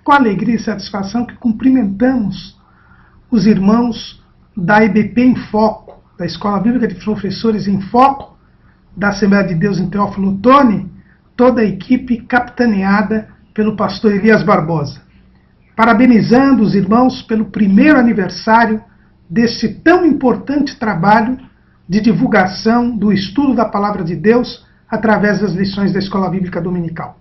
Com alegria e satisfação que cumprimentamos os irmãos da EBP em Foco, da Escola Bíblica de Professores em Foco, da Assembleia de Deus em Teófilo Otoni, toda a equipe capitaneada pelo pastor Elias Barbosa. Parabenizando os irmãos pelo primeiro aniversário desse tão importante trabalho de divulgação do estudo da Palavra de Deus através das lições da Escola Bíblica Dominical.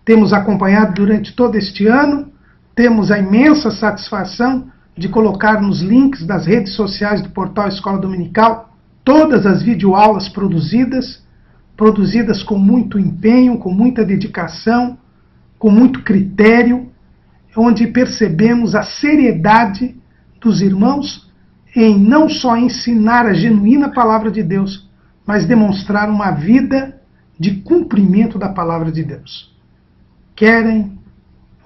Temos acompanhado durante todo este ano, temos a imensa satisfação de colocar nos links das redes sociais do portal Escola Dominical todas as videoaulas produzidas com muito empenho, com muita dedicação, com muito critério, onde percebemos a seriedade dos irmãos em não só ensinar a genuína Palavra de Deus, mas demonstrar uma vida de cumprimento da Palavra de Deus. Querem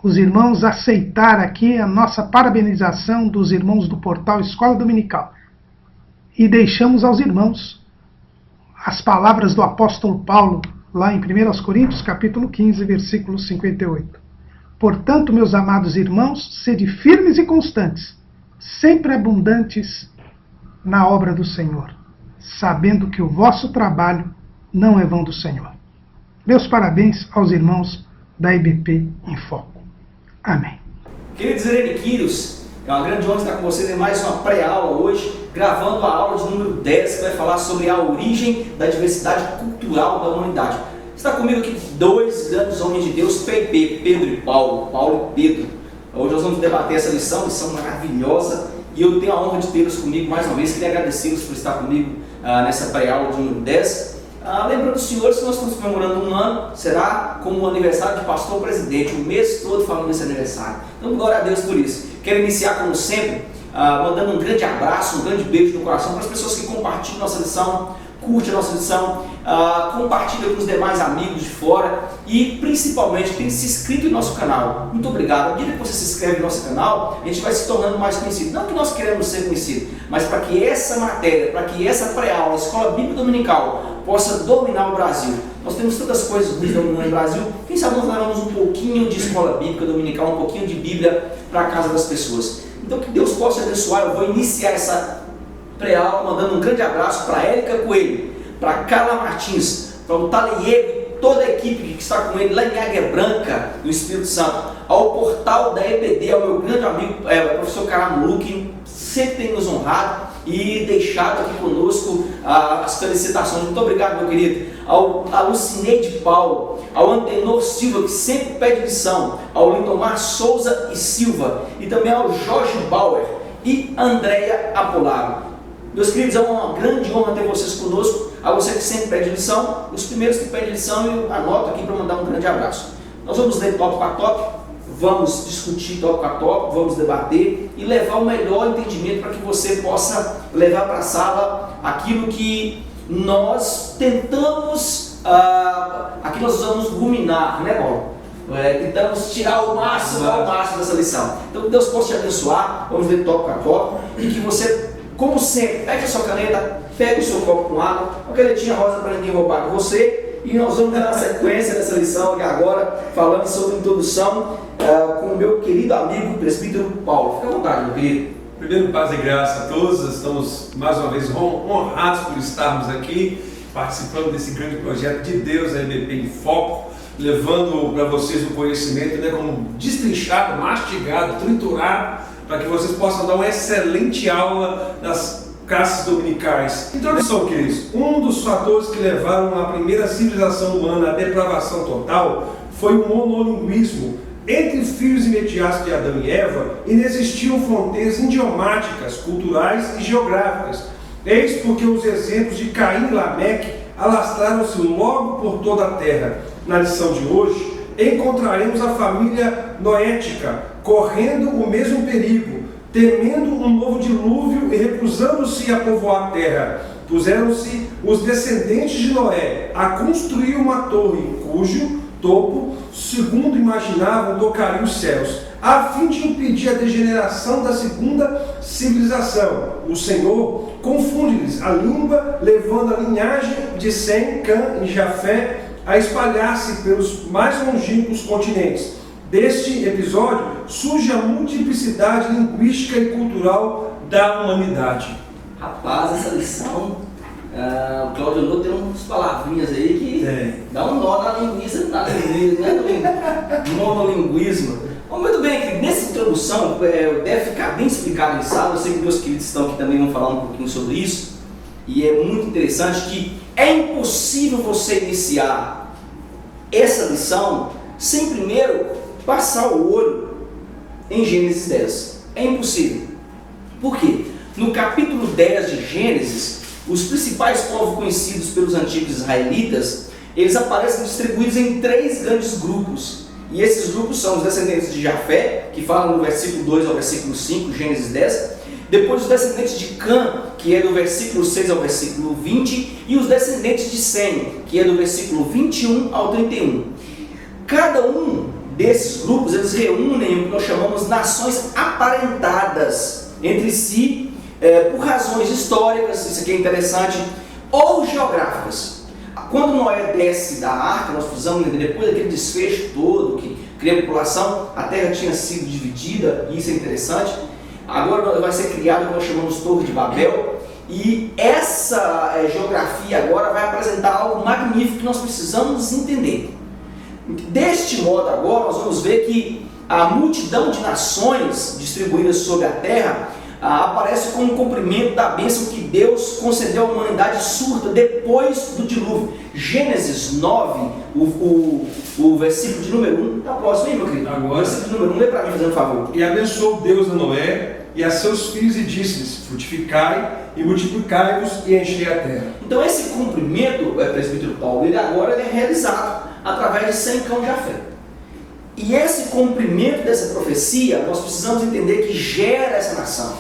os irmãos aceitar aqui a nossa parabenização dos irmãos do portal Escola Dominical. E deixamos aos irmãos as palavras do apóstolo Paulo, lá em 1 Coríntios, capítulo 15, versículo 58. Portanto, meus amados irmãos, sede firmes e constantes, sempre abundantes na obra do Senhor, sabendo que o vosso trabalho não é vão do Senhor. Meus parabéns aos irmãos da EBP em Foco. Amém. Queridos ereniquiros, é uma grande honra estar com vocês em mais uma pré-aula hoje, gravando a aula de número 10, que vai falar sobre a origem da diversidade cultural da humanidade. Está comigo aqui dois grandes homens de Deus, Pedro e Paulo e Pedro. Hoje nós vamos debater essa lição maravilhosa, e eu tenho a honra de tê-los comigo mais uma vez. Queria agradecê-los por estar comigo nessa pré-aula de número 10. Lembrando os senhores que nós estamos comemorando um ano, será como o aniversário de pastor presidente, o mês todo falando desse aniversário. Então, glória a Deus por isso. Quero iniciar, como sempre, mandando um grande abraço, um grande beijo no coração para as pessoas que compartilham nossa lição, curte a nossa lição, compartilha com os demais amigos de fora e, principalmente, tem se inscrito em nosso canal. Muito obrigado. À medida que você se inscreve no nosso canal, a gente vai se tornando mais conhecido. Não que nós queremos ser conhecidos, mas para que essa matéria, para que essa pré-aula, a Escola Bíblica Dominical, possa dominar o Brasil. Nós temos tantas coisas ruins dominando o Brasil, quem sabe nós levamos um pouquinho de Escola Bíblica Dominical, um pouquinho de Bíblia para a casa das pessoas. Então, que Deus possa abençoar. Eu vou iniciar essa pré-aula mandando um grande abraço para a Érica Coelho, para a Carla Martins, para o Taliego e toda a equipe que está com ele lá em Águia Branca, no Espírito Santo, ao portal da EBD, ao meu grande amigo, o professor Caramu, que sempre tem nos honrado e deixado aqui conosco as felicitações. Muito obrigado, meu querido. A Lucineide Paulo, ao Antenor Silva, que sempre pede lição, ao Lindomar Souza e Silva, e também ao Jorge Bauer e Andréia Apolaro. Meus queridos, é uma grande honra ter vocês conosco. A você que sempre pede lição, os primeiros que pedem lição, eu anoto aqui para mandar um grande abraço. Nós vamos ler tópico a tópico, vamos discutir tópico a tópico, vamos debater e levar o melhor entendimento para que você possa levar para a sala aquilo que nós tentamos, aqui nós usamos ruminar, né, Paulo? Tentamos tirar o máximo dessa lição. Então, que Deus possa te abençoar. Vamos ler tópico a tópico e que você, como sempre, pegue a sua caneta, pegue o seu copo com água, uma canetinha rosa para ninguém roubar de você, e nós vamos dar a sequência dessa lição aqui agora, falando sobre introdução com o meu querido amigo, presbítero Paulo. Fique à vontade, meu querido. Primeiro, paz e graça a todos. Estamos mais uma vez honrados por estarmos aqui, participando desse grande projeto de Deus, a EBP em Foco, levando para vocês o conhecimento, né, como destrinchado, mastigado, triturado, para que vocês possam dar uma excelente aula nas classes dominicais. Introdução, queridos. Um dos fatores que levaram a primeira civilização humana à depravação total foi o monolinguismo. Entre os filhos imediatos de Adão e Eva, inexistiam fronteiras idiomáticas, culturais e geográficas. Eis porque os exemplos de Caim e Lameque alastraram-se logo por toda a terra. Na lição de hoje, encontraremos a família noética correndo o mesmo perigo, temendo um novo dilúvio e recusando-se a povoar a terra. Puseram-se os descendentes de Noé a construir uma torre, cujo topo, segundo imaginavam, tocaria os céus, a fim de impedir a degeneração da segunda civilização. O Senhor confunde-lhes a língua, levando a linhagem de Sem, Cã e Jafé a espalhar-se pelos mais longínquos continentes. deste episódio surge a multiplicidade linguística e cultural da humanidade. Rapaz, essa lição, o Cláudio Nuno tem umas palavrinhas aí que dá um nó na linguiça, né? Monolinguismo. Bom, muito bem, querido, nessa introdução deve ficar bem explicado em sala. Eu sei que meus queridos estão aqui também, vão falar um pouquinho sobre isso. E é muito interessante que é impossível você iniciar essa lição sem primeiro passar o olho em Gênesis 10. É impossível. Por quê? No capítulo 10 de Gênesis, os principais povos conhecidos pelos antigos israelitas, eles aparecem distribuídos em 3 grandes grupos. E esses grupos são os descendentes de Jafé, que falam no versículo 2 ao versículo 5, Gênesis 10. Depois os descendentes de Cã, que é do versículo 6 ao versículo 20. E os descendentes de Sem, que é do versículo 21 ao 31. Cada um desses grupos, eles reúnem o que nós chamamos nações aparentadas entre si, por razões históricas, isso aqui é interessante, ou geográficas. Quando Noé desce da arca, nós precisamos entender, depois daquele desfecho todo, que cria a população, a terra tinha sido dividida, e isso é interessante. Agora vai ser criado o que nós chamamos Torre de Babel, e essa geografia agora vai apresentar algo magnífico que nós precisamos entender. Deste modo agora, nós vamos ver que a multidão de nações distribuídas sobre a terra aparece como um cumprimento da bênção que Deus concedeu à humanidade surda depois do dilúvio. Gênesis 9, o versículo de número 1, está próximo aí, meu querido? Agora. O versículo de número 1, lê para mim, fazendo um favor. E abençoou Deus a Noé e a seus filhos e disse-lhes: frutificai e multiplicai-vos e enchei a terra. Então esse cumprimento, presbítero Paulo, ele agora é realizado através de Sem, Cão e Jafé. E esse cumprimento dessa profecia, nós precisamos entender que gera essa nação.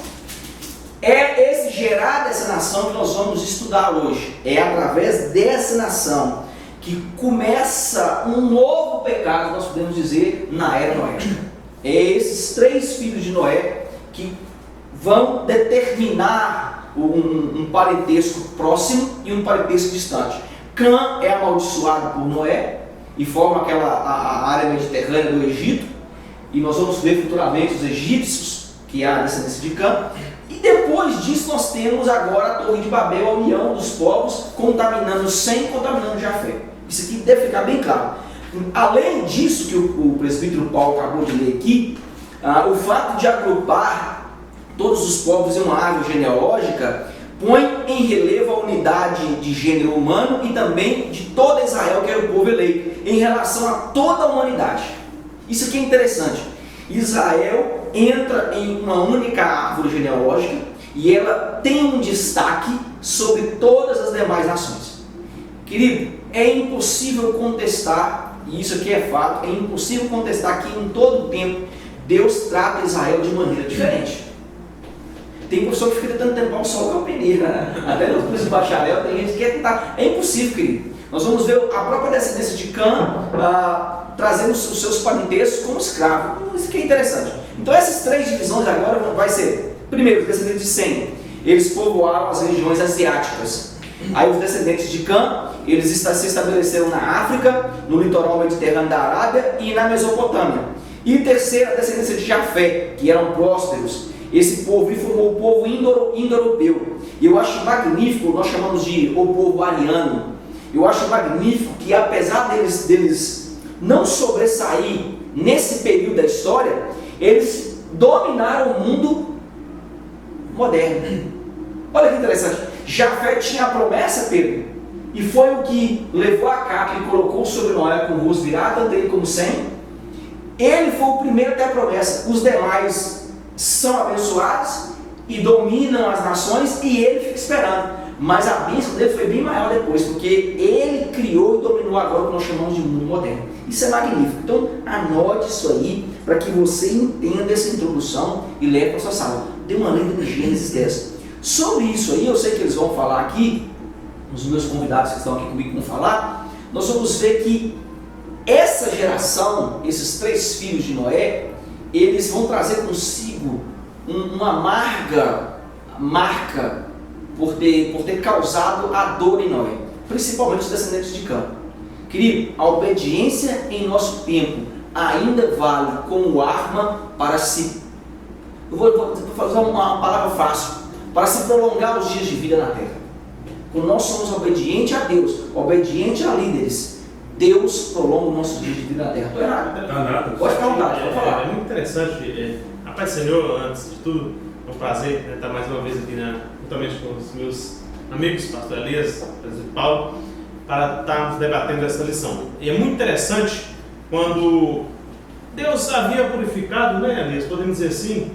É esse gerar dessa nação que nós vamos estudar hoje. É através dessa nação que começa um novo pecado, nós podemos dizer, na era noética. É esses 3 filhos de Noé que vão determinar um parentesco próximo e um parentesco distante. Cã é amaldiçoado por Noé e forma a área mediterrânea do Egito, e nós vamos ver futuramente os egípcios, que é a descendência de Cã. E depois disso nós temos agora a Torre de Babel, a união dos povos, contaminando Sem, contaminando Jafé. Isso aqui deve ficar bem claro. Além disso que o presbítero Paulo acabou de ler aqui, o fato de agrupar todos os povos em uma árvore genealógica põe em relevo a unidade de gênero humano e também de toda Israel, que era o povo eleito, em relação a toda a humanidade. Isso aqui é interessante. Israel entra em uma única árvore genealógica e ela tem um destaque sobre todas as demais nações. Querido, é impossível contestar, e isso aqui é fato, é impossível contestar que em todo o tempo Deus trata Israel de maneira diferente. Tem pessoa que fica tentando tempar o sol com a peneira, até no curso de bacharel tem gente que quer tentar. É impossível, querido. Nós vamos ver a própria descendência de Cã trazendo os seus parentescos como escravo. Isso aqui é interessante. Então essas 3 divisões agora vai ser, primeiro, os descendentes de Sem, eles povoaram as regiões asiáticas. Aí os descendentes de Cã, eles se estabeleceram na África, no litoral mediterrâneo da Arábia e na Mesopotâmia. E terceira, a descendência de Jafé, que eram prósperos. Esse povo formou o povo indo-europeu. E eu acho magnífico, nós chamamos de o povo ariano. Eu acho magnífico que, apesar deles não sobressair nesse período da história, eles dominaram o mundo moderno. Olha que interessante. Jafé tinha a promessa, Pedro, e foi o que levou a capa e colocou sobre Noé com o rosto virado, tanto ele como Sem. Ele foi o primeiro a ter a promessa. Os demais são abençoados e dominam as nações e ele fica esperando. Mas a bênção dele foi bem maior depois, porque ele criou e dominou agora o que nós chamamos de mundo moderno. Isso é magnífico. Então anote isso aí para que você entenda essa introdução e leve para a sua sala. Dê uma lida no Gênesis 10. Sobre isso aí, eu sei que eles vão falar aqui, os meus convidados que estão aqui comigo vão falar, nós vamos ver que essa geração, esses 3 filhos de Noé, eles vão trazer consigo uma amarga marca por ter causado a dor em Noé, principalmente os descendentes de Cã. Querido, a obediência em nosso tempo ainda vale como arma para se... Eu vou fazer uma palavra fácil. Para se prolongar os dias de vida na terra. Quando nós somos obedientes a Deus, obedientes a líderes, Deus prolonga o nosso dia de vida na terra. Estou errado? Não, nada. Pode ficar à vontade, pode falar. É muito interessante. Rapaz, Senhor, antes de tudo, é um prazer estar mais uma vez aqui, juntamente com os meus amigos, pastor Elias, pastor Paulo, para estarmos debatendo essa lição. E é muito interessante quando Deus havia purificado, né, Elias, podemos dizer assim,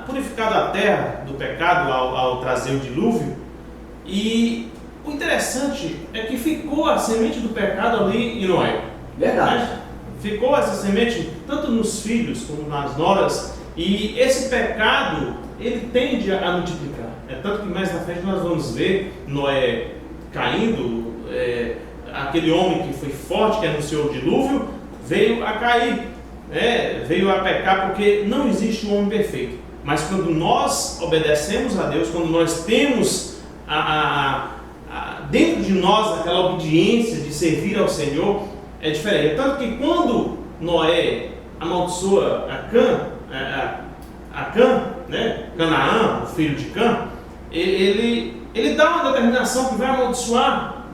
purificado a terra do pecado ao trazer o dilúvio. E o interessante é que ficou a semente do pecado ali em Noé. Verdade. Né? Ficou essa semente tanto nos filhos como nas noras. E esse pecado, ele tende a multiplicar. É tanto que mais na frente nós vamos ver Noé caindo, aquele homem que foi forte, que anunciou o dilúvio, veio a cair, veio a pecar, porque não existe um homem perfeito. Mas quando nós obedecemos a Deus, quando nós temos dentro de nós aquela obediência de servir ao Senhor, é diferente. É tanto que quando Noé amaldiçoa Canaã, o filho de Cã, ele dá uma determinação que vai amaldiçoar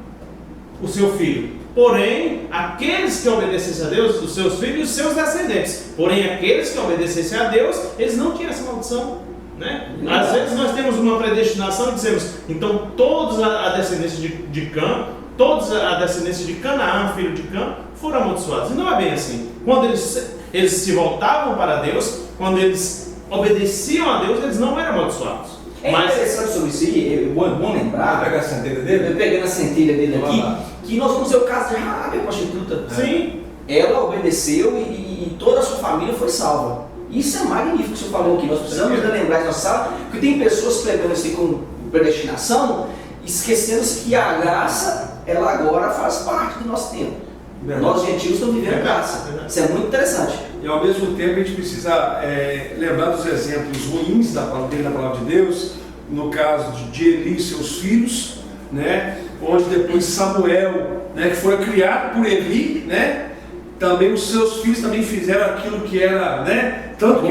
o seu filho. Porém, aqueles que obedecessem a Deus, os seus filhos e os seus descendentes. Porém, aqueles que obedecessem a Deus, eles não tinham essa maldição. Né? Às vezes nós temos uma predestinação e dizemos, então todos a descendência de Cã, todos a descendência de Canaã, filho de Cã, foram amaldiçoados. E não é bem assim. Quando eles se voltavam para Deus, quando eles obedeciam a Deus, eles não eram amaldiçoados. Interessante sobre isso aí, é bom lembrar, Pega a centelha dele? pegando a centelha dele aqui, que nós vamos ver o caso de Raabe, a prostituta. Sim. Ela obedeceu e toda a sua família foi salva. Isso é magnífico que o senhor falou aqui. Nós precisamos lembrar isso na sala, porque tem pessoas pregando assim com predestinação, esquecendo-se que a graça, ela agora faz parte do nosso tempo. Verdade. Nós gentios estamos vivendo graça. Isso é muito interessante. E ao mesmo tempo a gente precisa lembrar dos exemplos ruins da palavra de Deus, no caso de Eli e seus filhos, né? Onde depois Samuel, né, que foi criado por Eli, né? Também os seus filhos também fizeram aquilo que era, né? Tanto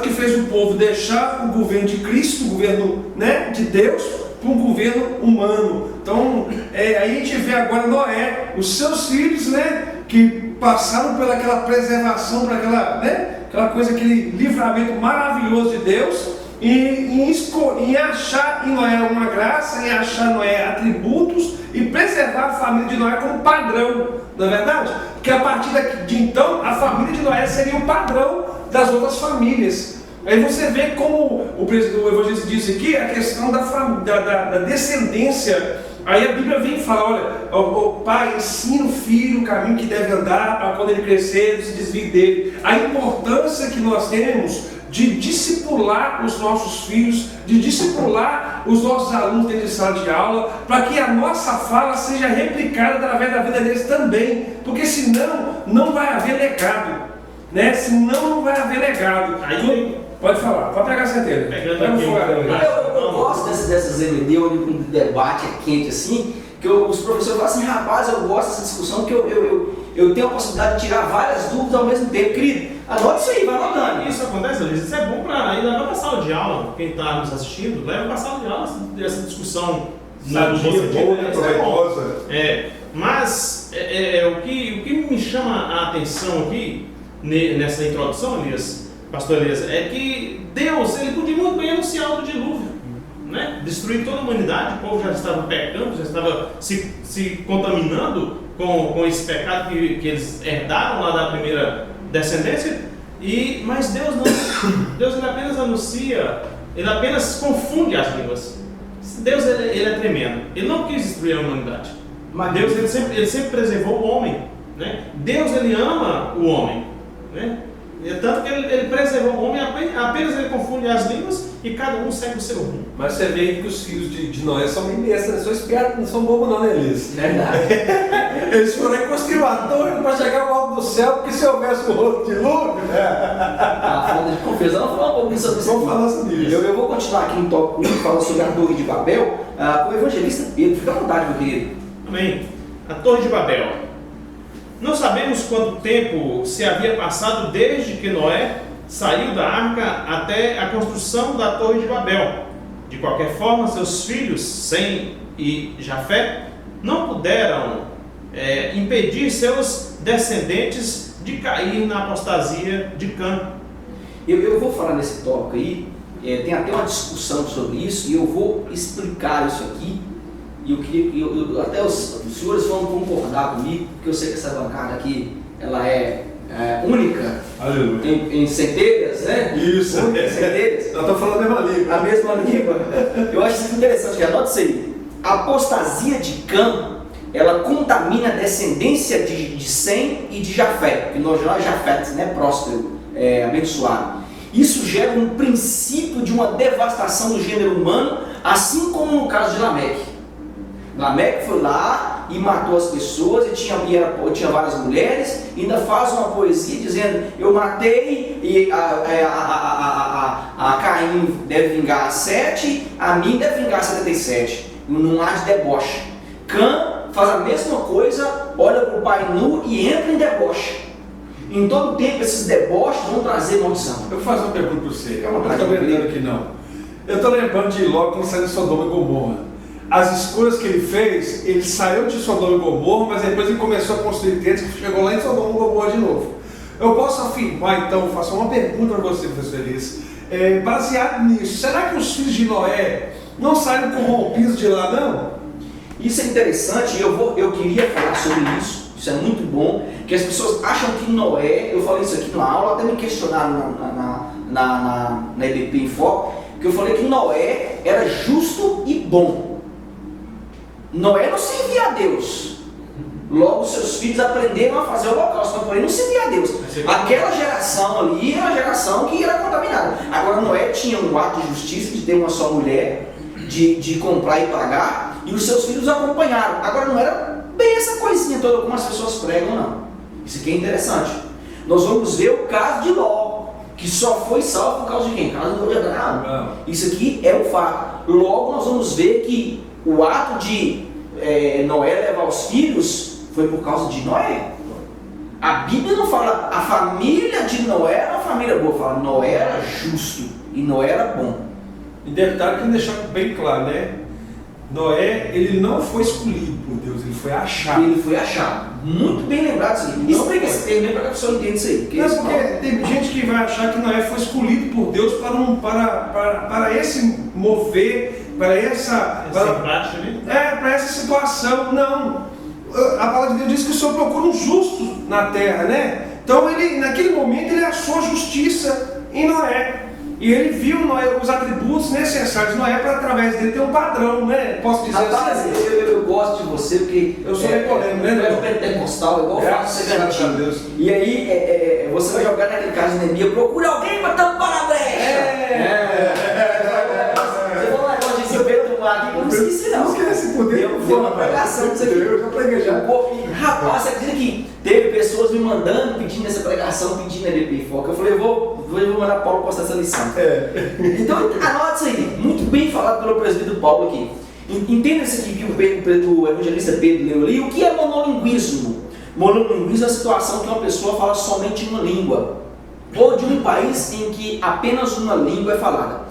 que fez o povo deixar o governo de Cristo, o governo, né, de Deus, para um governo humano. Então, aí a gente vê agora Noé, os seus filhos, né, que passaram pelaquela preservação, por aquela coisa, aquele livramento maravilhoso de Deus, em achar em Noé uma graça, em achar em Noé atributos e preservar a família de Noé como padrão, não é verdade? Porque a partir de então, a família de Noé seria o padrão das outras famílias. Aí você vê como o evangelista disse aqui, a questão da descendência. Aí a Bíblia vem e fala, olha, o pai ensina o filho o caminho que deve andar para quando ele crescer, não se desvie dele. A importância que nós temos de discipular os nossos filhos, de discipular os nossos alunos dentro de sala de aula, para que a nossa fala seja replicada através da vida deles também, porque senão não vai haver legado, né? Senão não vai haver legado. Aí, pode falar, pode pegar a centelha. Pegando aqui Eu gosto dessas EBD, onde o debate é quente assim, que os professores falam assim, rapaz, eu gosto dessa discussão, que eu tenho a possibilidade de tirar várias dúvidas ao mesmo tempo. Querido, anote isso aí, vai anotando. Isso acontece, Luiz, isso é bom para ir levar para a sala de aula. Quem está nos assistindo, leva para a sala de aula essa discussão. Proveitosa. Mas o que me chama a atenção aqui, nessa introdução, Elias, pastor Elias, é que Deus, ele podia muito bem anunciar o dilúvio, né? Destruir toda a humanidade. O povo já estava pecando, já estava se contaminando com esse pecado que eles herdaram lá da primeira descendência. Mas Deus não. Deus ele apenas anuncia, ele apenas confunde as línguas. Deus ele é tremendo. Ele não quis destruir a humanidade. Mas Deus ele sempre preservou o homem, né? Deus ele ama o homem, né? Tanto que ele preservou o homem, apenas ele confunde as línguas e cada um segue o seu rumo. Mas você vê que os filhos de Noé são bem bestas, são espertos, não são bobos não, né, Elias? Verdade. Eles foram aí construir a torre para chegar ao alto do céu, porque se houvesse um outro dilúvio, né? A falta de confiança. Vamos falar um pouquinho sobre isso. Vamos falar sobre isso. Eu vou continuar aqui no tópico 1, falando sobre a Torre de Babel, com o evangelista Pedro. Fica à vontade, meu querido. Amém. A Torre de Babel. Não sabemos quanto tempo se havia passado desde que Noé saiu da arca até a construção da Torre de Babel. De qualquer forma, seus filhos, Sem e Jafé, não puderam impedir seus descendentes de cair na apostasia de Cã. Eu vou falar nesse tópico aí, tem até uma discussão sobre isso, e eu vou explicar isso aqui, e eu queria, até os senhores vão concordar comigo, porque eu sei que essa bancada aqui, ela é única em centelhas, né? Isso. Única em centelhas. Nós estamos falando a mesma língua. A mesma língua. Eu acho isso interessante, anote isso aí. A apostasia de Cã, ela contamina a descendência de Sem e de Jafé, que nós chamamos Jafé, né? Próspero, abençoado. Isso gera um princípio de uma devastação do gênero humano, assim como no caso de Lameque. Lameque foi lá e matou as pessoas, e tinha várias mulheres, e ainda faz uma poesia dizendo: eu matei, e a Caim deve vingar 7, a mim deve vingar 77. Não há de deboche. Cã faz a mesma coisa, olha para o pai nu e entra em deboche. Em todo tempo esses deboches vão trazer maldição. Eu vou fazer uma pergunta para você. É uma Eu não estou lembrando aqui não. Eu estou lembrando de Ló quando saiu de Sodoma e Gomorra. As escolhas que ele fez, ele saiu de Sodoma e Gomorra, mas depois ele começou a construir tendas que chegou lá em Sodoma e Gomorra de novo. Eu posso afirmar, então, faço uma pergunta para você, professor Elias, baseado nisso. Será que os filhos de Noé não saíram corrompidos de lá, não? Isso é interessante, eu queria falar sobre isso. Isso é muito bom, que as pessoas acham que Noé, eu falei isso aqui na aula, até me questionaram na EBP em Foco, que eu falei que Noé era justo e bom. Noé não servia a Deus. Logo seus filhos aprenderam a fazer o holocausto, mas porém não servia a Deus. Aquela geração ali era uma geração que era contaminada. Agora Noé tinha um ato de justiça de ter uma só mulher, de comprar e pagar, e os seus filhos acompanharam. Agora não era bem essa coisinha toda como as pessoas pregam, não. Isso aqui é interessante. Nós vamos ver o caso de Ló, que só foi salvo por causa de quem? Por causa de Abraão. Isso aqui é o fato. Logo nós vamos ver que o ato de Noé levar os filhos foi por causa de Noé. A Bíblia não fala a família de Noé era uma família boa, fala Noé era justo e Noé era bom. E detalhe que deixar bem claro, né? Noé, ele não foi escolhido por Deus, ele foi achado. Ele foi achado. Muito bem lembrado isso aí. Explica esse termo para que a pessoa entenda isso aí. Não, porque tem gente que vai achar que Noé foi escolhido por Deus para esse mover, para essa situação. Não. A palavra de Deus diz que o Senhor procura um justo na terra, né? Então, naquele momento, ele achou justiça em Noé. E ele viu Noé, os atributos necessários de Noé para, através dele, ter um padrão, né? Posso dizer assim? Eu gosto de você porque eu sou polêmico, né? Eu é pentecostal, igual eu faço ser garantido. E aí, você vai jogar naquele caso de Neemias, procura alguém para tampar a brecha. Você falou um negócio de seu Pedro do mar aqui, eu não esqueci não. Não esquece poder. Deu uma pregação disso aqui. Eu já preguei já. Rapaz, você acredita que teve pessoas me mandando, pedindo essa pregação, pedindo a EBP Foco. Eu falei, eu vou mandar Paulo postar essa lição. Então, anote isso aí. Muito bem falado pelo presbítero Paulo aqui. Entenda isso aqui que o evangelista Pedro leu ali. O que é monolinguismo? Monolinguismo é a situação que uma pessoa fala somente uma língua, ou de um país em que apenas uma língua é falada.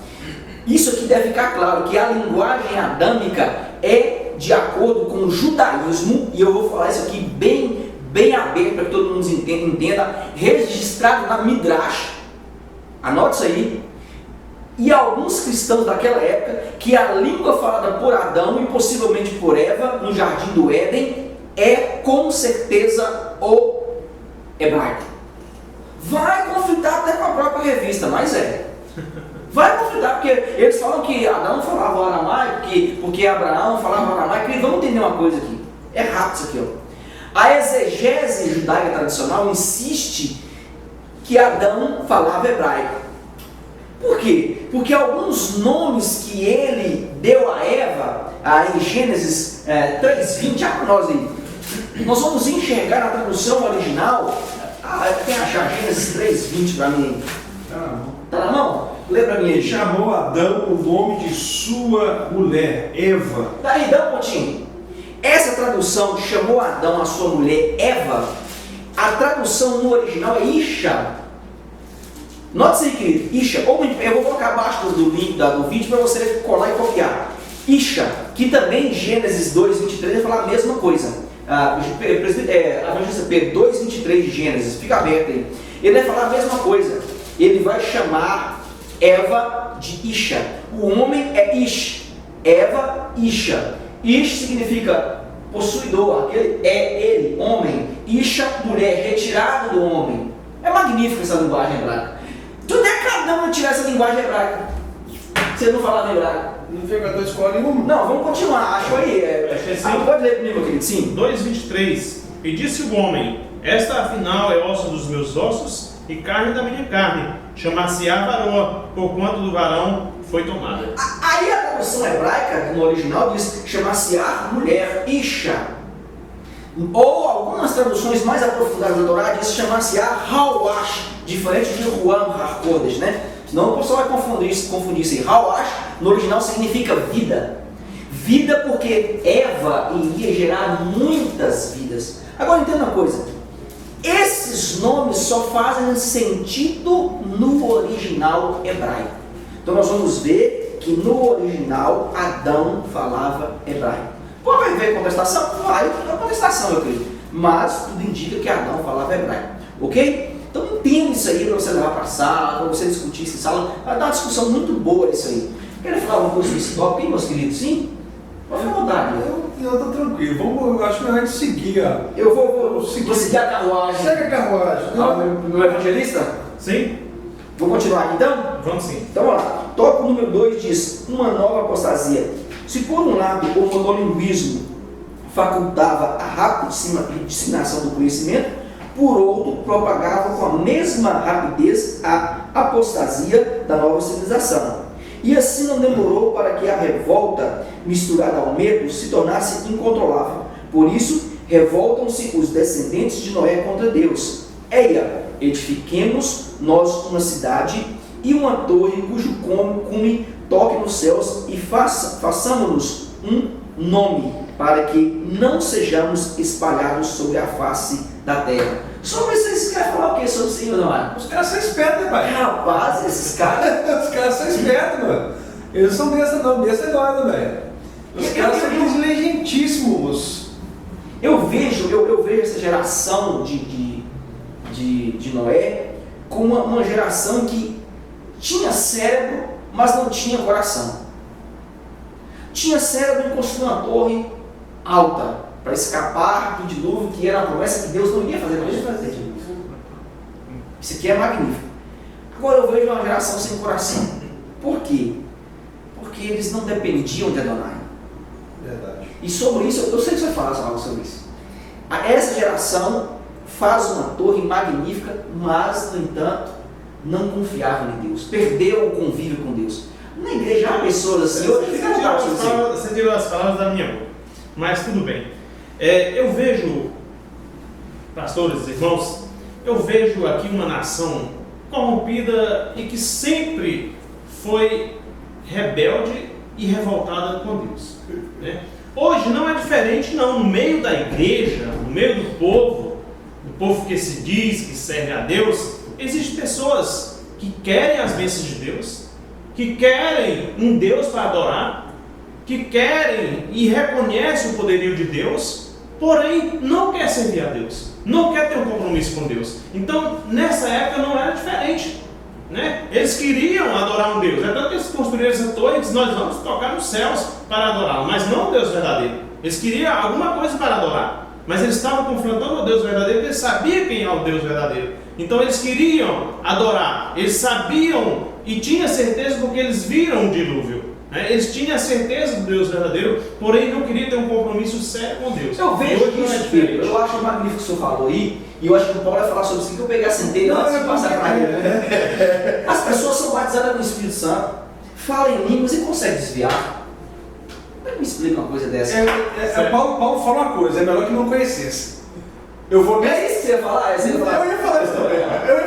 Isso aqui deve ficar claro, que a linguagem adâmica é de acordo com o judaísmo, e eu vou falar isso aqui bem aberto para que todo mundo entenda, registrado na Midrash. Anote isso aí. E alguns cristãos daquela época, que a língua falada por Adão e possivelmente por Eva, no jardim do Éden, é com certeza o hebraico. Vai conflitar até com a própria revista, mas vai conflitar, porque eles falam que Adão falava o aramaico, porque Abraão falava o aramaico. E vamos entender uma coisa aqui, é rápido isso aqui, ó. A exegese judaica tradicional insiste que Adão falava hebraico. Por quê? Porque alguns nomes que ele deu a Eva, em Gênesis 3:20, já para nós aí, nós vamos enxergar na tradução original. Quem achar Gênesis 3:20 para mim? Tá na mão? Lê para mim aí. Chamou Adão o nome de sua mulher, Eva. Daí, dá um pontinho. Essa tradução, chamou Adão a sua mulher Eva, A tradução no original é Isha. Note-se aí, querido, Isha. Eu vou colocar abaixo do link do vídeo para você colar e copiar. Isha, que também em Gênesis 2:23 vai falar a mesma coisa. Evangelista Pedro 2:23 de Gênesis, fica aberto aí. Ele vai falar a mesma coisa. Ele vai chamar Eva de Isha. O homem é Ish, Eva, Isha. Ish significa possuidor, aquele é ele, homem. Isha, mulher, retirado do homem. É magnífica essa linguagem hebraica. De onde é que cada um tirar essa linguagem hebraica? Você não falava hebraico. Não frequentou escola nenhuma. Não, vamos continuar. Acho aí. Pode ler comigo, querido? Sim. 2:23. E disse o homem: esta afinal é osso dos meus ossos e carne da minha carne. Chamar-se-á varoa, porquanto do varão foi tomada. Aí a tradução hebraica, no original, diz chamar-se-á mulher, Isha. Ou algumas traduções mais aprofundadas da Torá diz chamar-se-á Hawash, diferente de Ruam HaKodesh, né? Senão o pessoal vai confundir isso aí. Hawash, no original, significa vida. Vida porque Eva iria gerar muitas vidas. Agora entenda uma coisa. Esses nomes só fazem sentido no original hebraico. Então nós vamos ver que no original Adão falava hebraico. Pô, vai ver contestação? Vai ter contestação, meu querido. Mas tudo indica que Adão falava hebraico. Ok? Então entenda isso aí para você levar para a sala, para você discutir isso em sala. Vai dar uma discussão muito boa isso aí. Querem falar alguma coisa desse tópico aí, meus queridos? Sim? Pode ficar à vontade. Eu tô tranquilo. Eu acho que a gente seguir a... Eu vou seguir a carruagem. Segue a carruagem. No evangelista? Sim? Vou continuar aqui então? Vamos sim. Então vamos lá. Tópico número 2 diz: uma nova apostasia. Se por um lado o monolinguismo facultava a rápida disseminação do conhecimento, por outro propagava com a mesma rapidez a apostasia da nova civilização. E assim não demorou para que a revolta misturada ao medo se tornasse incontrolável. Por isso, revoltam-se os descendentes de Noé contra Deus. Eia, edifiquemos nós uma cidade e uma torre cujo cume toque nos céus e façamos-nos um nome, para que não sejamos espalhados sobre a face da terra. Sobre isso, vocês querem falar o que sobre isso, meu irmão? Os caras são espertos, né, pai? Rapaz, esses caras... Os caras são espertos, mano. Eles não são besta não, besta é nós, velho. Os caras são inteligentíssimos. Eu vejo essa geração de Noé como uma geração que tinha cérebro, mas não tinha coração. Tinha cérebro em construir uma torre alta para escapar do dilúvio, que era a promessa que Deus não ia fazer para eles fazer. Isso aqui é magnífico. Agora eu vejo uma geração sem coração. Por quê? Porque eles não dependiam de Adonai. Verdade. E sobre isso, eu sei que você fala algo sobre isso. Essa geração faz uma torre magnífica, mas, no entanto, não confiavam em Deus. Perdeu o convívio com Deus. Na igreja há pessoas assim. Você tirou as palavras da minha boca. Mas tudo bem. Eu vejo, pastores, irmãos, eu vejo aqui uma nação corrompida e que sempre foi rebelde e revoltada com Deus, né? Hoje não é diferente não, no meio da igreja, no meio do povo que se diz que serve a Deus, existem pessoas que querem as bênçãos de Deus, que querem um Deus para adorar, que querem e reconhecem o poderio de Deus, porém não quer servir a Deus, não quer ter um compromisso com Deus. Então nessa época não era diferente, né? Eles queriam adorar um Deus, é tanto que eles construíram essa torre e disseram: nós vamos tocar nos céus para adorá-lo, mas não o Deus verdadeiro. Eles queriam alguma coisa para adorar, mas eles estavam confrontando o Deus verdadeiro, porque eles sabiam quem é o Deus verdadeiro. Então eles queriam adorar, eles sabiam e tinham certeza porque eles viram o dilúvio, né? Eles tinham a certeza do Deus verdadeiro, porém não queriam ter um compromisso sério com Deus. Eu vejo isso, Pedro. Eu acho magnífico o que o senhor falou aí, e eu acho que o Paulo vai falar sobre isso, que eu peguei a centelha antes de passar para ele. As pessoas são batizadas no Espírito Santo, falam em línguas e conseguem desviar. Como é que me explica uma coisa dessa? Paulo fala uma coisa, é melhor que não conhecesse. É isso que você ia falar? Eu ia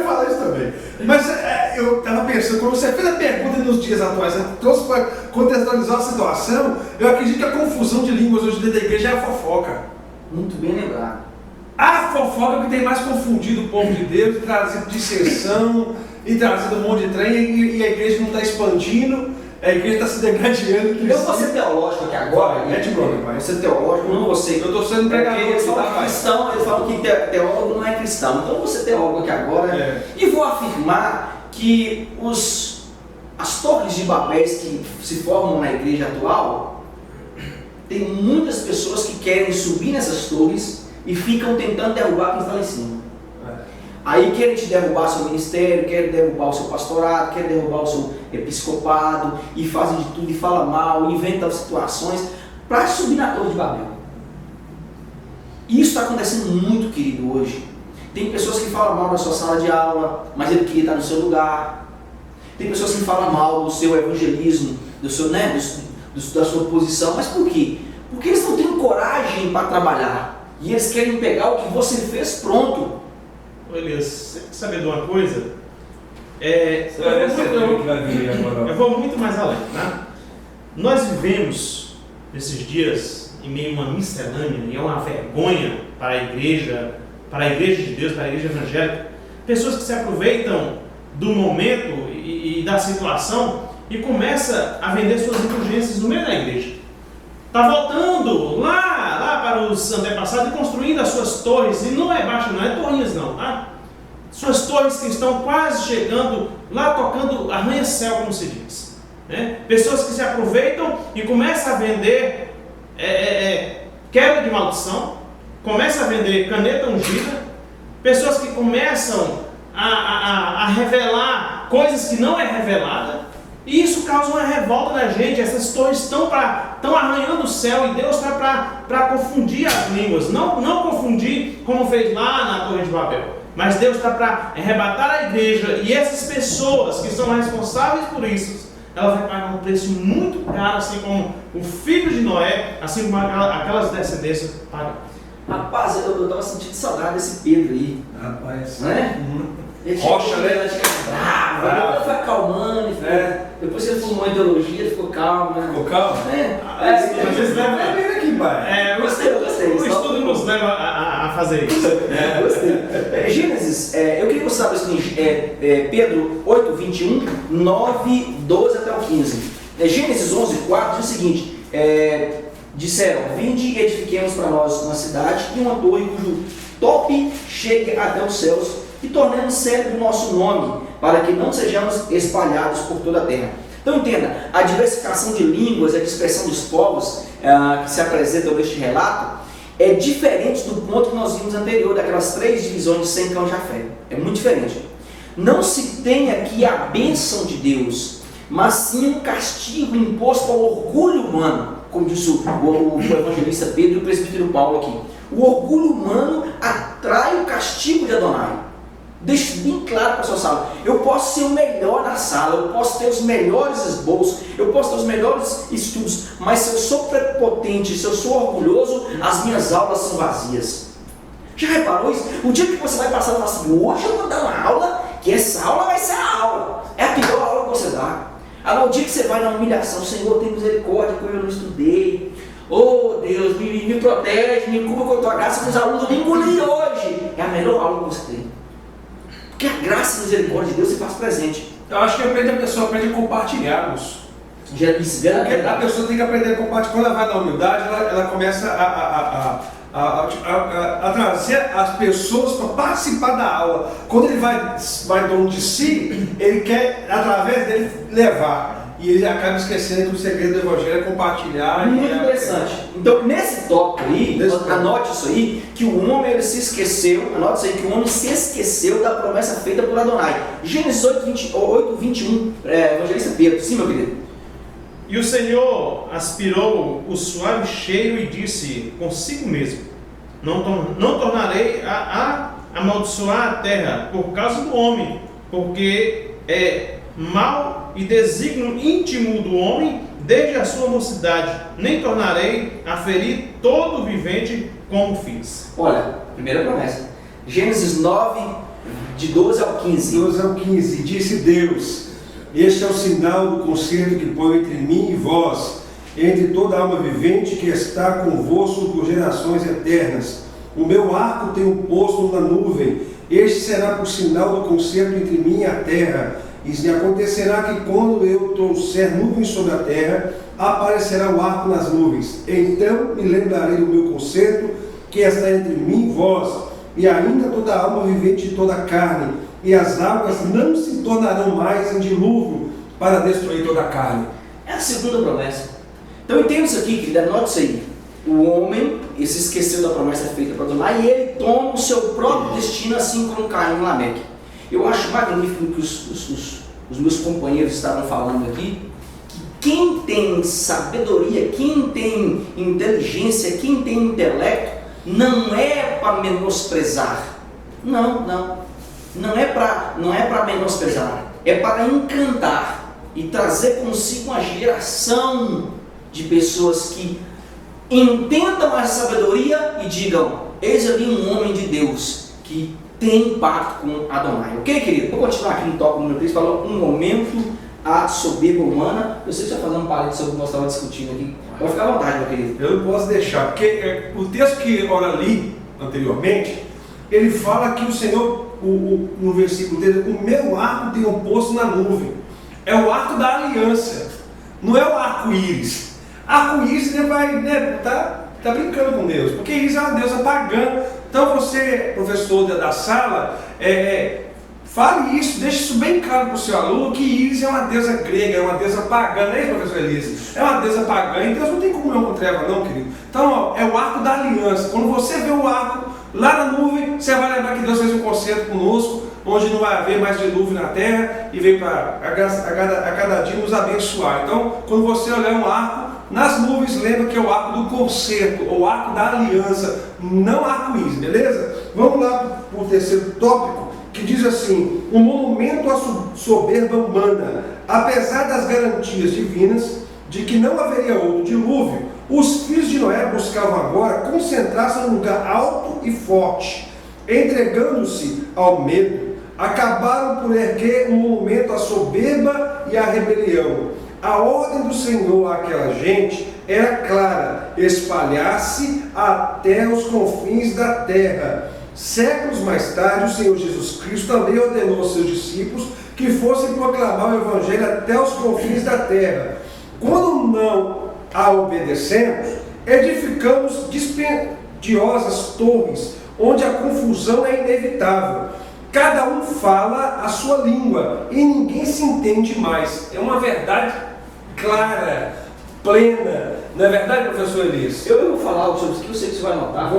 falar isso também. Mas eu estava pensando, quando você fez a pergunta nos dias atuais, você trouxe para contextualizar a situação, eu acredito que a confusão de línguas hoje dentro da igreja é a fofoca. Muito bem lembrado. A fofoca que tem mais confundido o povo de Deus, trazido dissensão e trazido um monte de trem, e a igreja não está expandindo, a igreja está se degradando. Eu vou ser teológico aqui agora. Vou ser teológico, não vou ser. Eu estou sendo pregador. Eles falam cristão, eles falam que teólogo não é cristão. Então eu vou ser teólogo aqui agora e vou afirmar que as torres de Babel que se formam na igreja atual, tem muitas pessoas que querem subir nessas torres e ficam tentando derrubar quem está lá em cima. Aí querem te derrubar seu ministério, querem derrubar o seu pastorado, querem derrubar o seu episcopado, e fazem de tudo, e falam mal, inventam situações para subir na torre de Babel. E isso está acontecendo muito, querido, hoje. Tem pessoas que falam mal da sua sala de aula, mas ele queria estar no seu lugar. Tem pessoas que falam mal do seu evangelismo, do seu, da sua posição, mas por quê? Porque eles não têm coragem para trabalhar, e eles querem pegar o que você fez pronto. Elias, você quer saber de uma coisa? Eu vou muito mais além, tá? Nós vivemos esses dias em meio a uma miscelânea, e é uma vergonha para a igreja de Deus, para a igreja evangélica, pessoas que se aproveitam do momento e da situação e começa a vender suas indulgências no meio da igreja. Está voltando lá para os antepassados e construindo as suas torres, e não é baixa, não é torrinhas não, tá? Suas torres que estão quase chegando lá, tocando arranha-céu, como se diz, né? Pessoas que se aproveitam e começam a vender quebra de maldição, começam a vender caneta ungida, pessoas que começam a revelar coisas que não é revelada, e isso causa uma revolta na gente. Essas torres estão arranhando o céu, e Deus está para confundir as línguas, não confundir como fez lá na Torre de Babel, mas Deus está para arrebatar a igreja, e essas pessoas que são responsáveis por isso, ela vai pagar um preço muito caro, assim como o filho de Noé, assim como aquelas descendências pagam. Rapaz, eu estava sentindo saudade desse Pedro aí. Rapaz. Não é? Rocha, né? Ele bravo, ele foi acalmando, depois ele formou ideologia, ele ficou calmo, né? Ficou calmo? Mas vocês levam aqui, pai. Gostei. O estudo nos leva a fazer isso. Gostei. Gênesis, eu queria que você sabesse Pedro 8, 21, 9, 12 até o 15. Gênesis 11, 4 diz o seguinte: disseram, vinde e edifiquemos para nós uma cidade e uma torre cujo tope chegue até os céus, e tornemos célebre o nosso nome, para que não sejamos espalhados por toda a terra. Então entenda, a diversificação de línguas, a dispersão dos povos que se apresentam neste relato, é diferente do ponto que nós vimos anterior, daquelas 3 divisões de 100 cães de Jafé. É muito diferente. Não se tem aqui a bênção de Deus, mas sim um castigo imposto ao orgulho humano, como disse o evangelista Pedro e o presbítero Paulo aqui. O orgulho humano atrai o castigo de Adonai. Deixe bem claro para a sua sala: eu posso ser o melhor na sala, eu posso ter os melhores esboços, eu posso ter os melhores estudos, mas se eu sou prepotente, se eu sou orgulhoso, as minhas aulas são vazias. Já reparou isso? O dia que você vai passar e falar assim: hoje eu vou dar uma aula, que essa aula vai ser a aula, é a pior aula que você dá. Agora, o dia que você vai na humilhação: Senhor, tem misericórdia, porque eu não estudei. Oh Deus, me protege, me cubra com a tua graça, que os alunos eu me engoli hoje. É a melhor aula que você tem. Porque a graça e a misericórdia de Deus se faz presente. Eu acho que a pessoa aprende a compartilhar-nos. A pessoa tem que aprender a compartilhar. Quando ela vai na humildade, ela começa a trazer as pessoas para participar da aula. Quando ele vai dono de si, ele quer, através dele, levar. E ele acaba esquecendo que o segredo do evangelho é compartilhar. Muito interessante. Então, nesse tópico aí, anote isso aí, que o homem ele se esqueceu, anote isso aí, que o homem se esqueceu da promessa feita por Adonai. Gênesis 8, 21, evangelista Pedro. Sim, meu querido. E o Senhor aspirou o suave cheiro e disse consigo mesmo: não tornarei a amaldiçoar a terra por causa do homem, porque é mau e desígnio íntimo do homem desde a sua mocidade, nem tornarei a ferir todo o vivente como fiz. Olha, primeira promessa, Gênesis 9, de 12 ao 15. 12 ao 15, disse Deus: este é o sinal do concerto que põe entre mim e vós, entre toda alma vivente que está convosco por gerações eternas. O meu arco tenho posto na nuvem. Este será por sinal do concerto entre mim e a terra. E acontecerá que quando eu trouxer nuvens sobre a terra, aparecerá o arco nas nuvens. Então me lembrarei do meu concerto, que está entre mim e vós, e ainda toda a alma vivente de toda a carne, e as águas não se tornarão mais em dilúvio para destruir toda a carne. É a segunda promessa. Então entenda isso aqui, querido, anote isso aí. O homem, ele se esqueceu da promessa feita para Adonai e ele toma o seu próprio destino, assim como Caim e Lameque. Eu acho magnífico que os meus companheiros estavam falando aqui, que quem tem sabedoria, quem tem inteligência, quem tem intelecto, não é para menosprezar. Não é para menosprezar, é para encantar e trazer consigo uma geração de pessoas que entendam a sabedoria e digam: eis ali um homem de Deus que tem pacto com Adonai. Ok, querido? Vou continuar aqui no tópico número 3, falou um momento a soberba humana. Eu sei que você está fazendo um parede sobre o que nós estávamos discutindo aqui. Pode ficar à vontade, meu querido. Eu não posso deixar, porque o texto que ora li anteriormente, ele fala que o Senhor, no versículo dele, o meu arco tenho posto na nuvem. É o arco da aliança, não é o arco-íris. Arco-íris tá brincando com Deus, porque íris é uma deusa pagã. Então você, professor da sala, fale isso, deixe isso bem claro para o seu aluno, que íris é uma deusa grega, é uma deusa pagã, não é isso, professor Elias? É uma deusa pagã, e Deus não tem comunhão com treva não, querido. Então, é o arco da aliança. Quando você vê o arco lá na nuvem, você vai lembrar que Deus fez um concerto conosco, onde não vai haver mais dilúvio na terra, e veio para a cada dia nos abençoar. Então, quando você olhar um arco nas nuvens, lembra que é o arco do concerto, ou o arco da aliança, não arco-íris, beleza? Vamos lá para o terceiro tópico, que diz assim: um monumento à soberba humana. Apesar das garantias divinas de que não haveria outro dilúvio, os filhos de Noé buscavam agora concentrar-se em um lugar alto e forte. Entregando-se ao medo, acabaram por erguer um monumento à soberba e à rebelião. A ordem do Senhor àquela gente era clara: espalhar-se até os confins da terra. Séculos mais tarde, o Senhor Jesus Cristo também ordenou aos seus discípulos que fossem proclamar o Evangelho até os confins da terra. Quando não a obedecemos, edificamos dispendiosas torres, onde a confusão é inevitável. Cada um fala a sua língua e ninguém se entende mais. É uma verdade clara, plena. Não é verdade, professor Elias? Eu vou falar algo sobre isso que eu sei que você vai notar.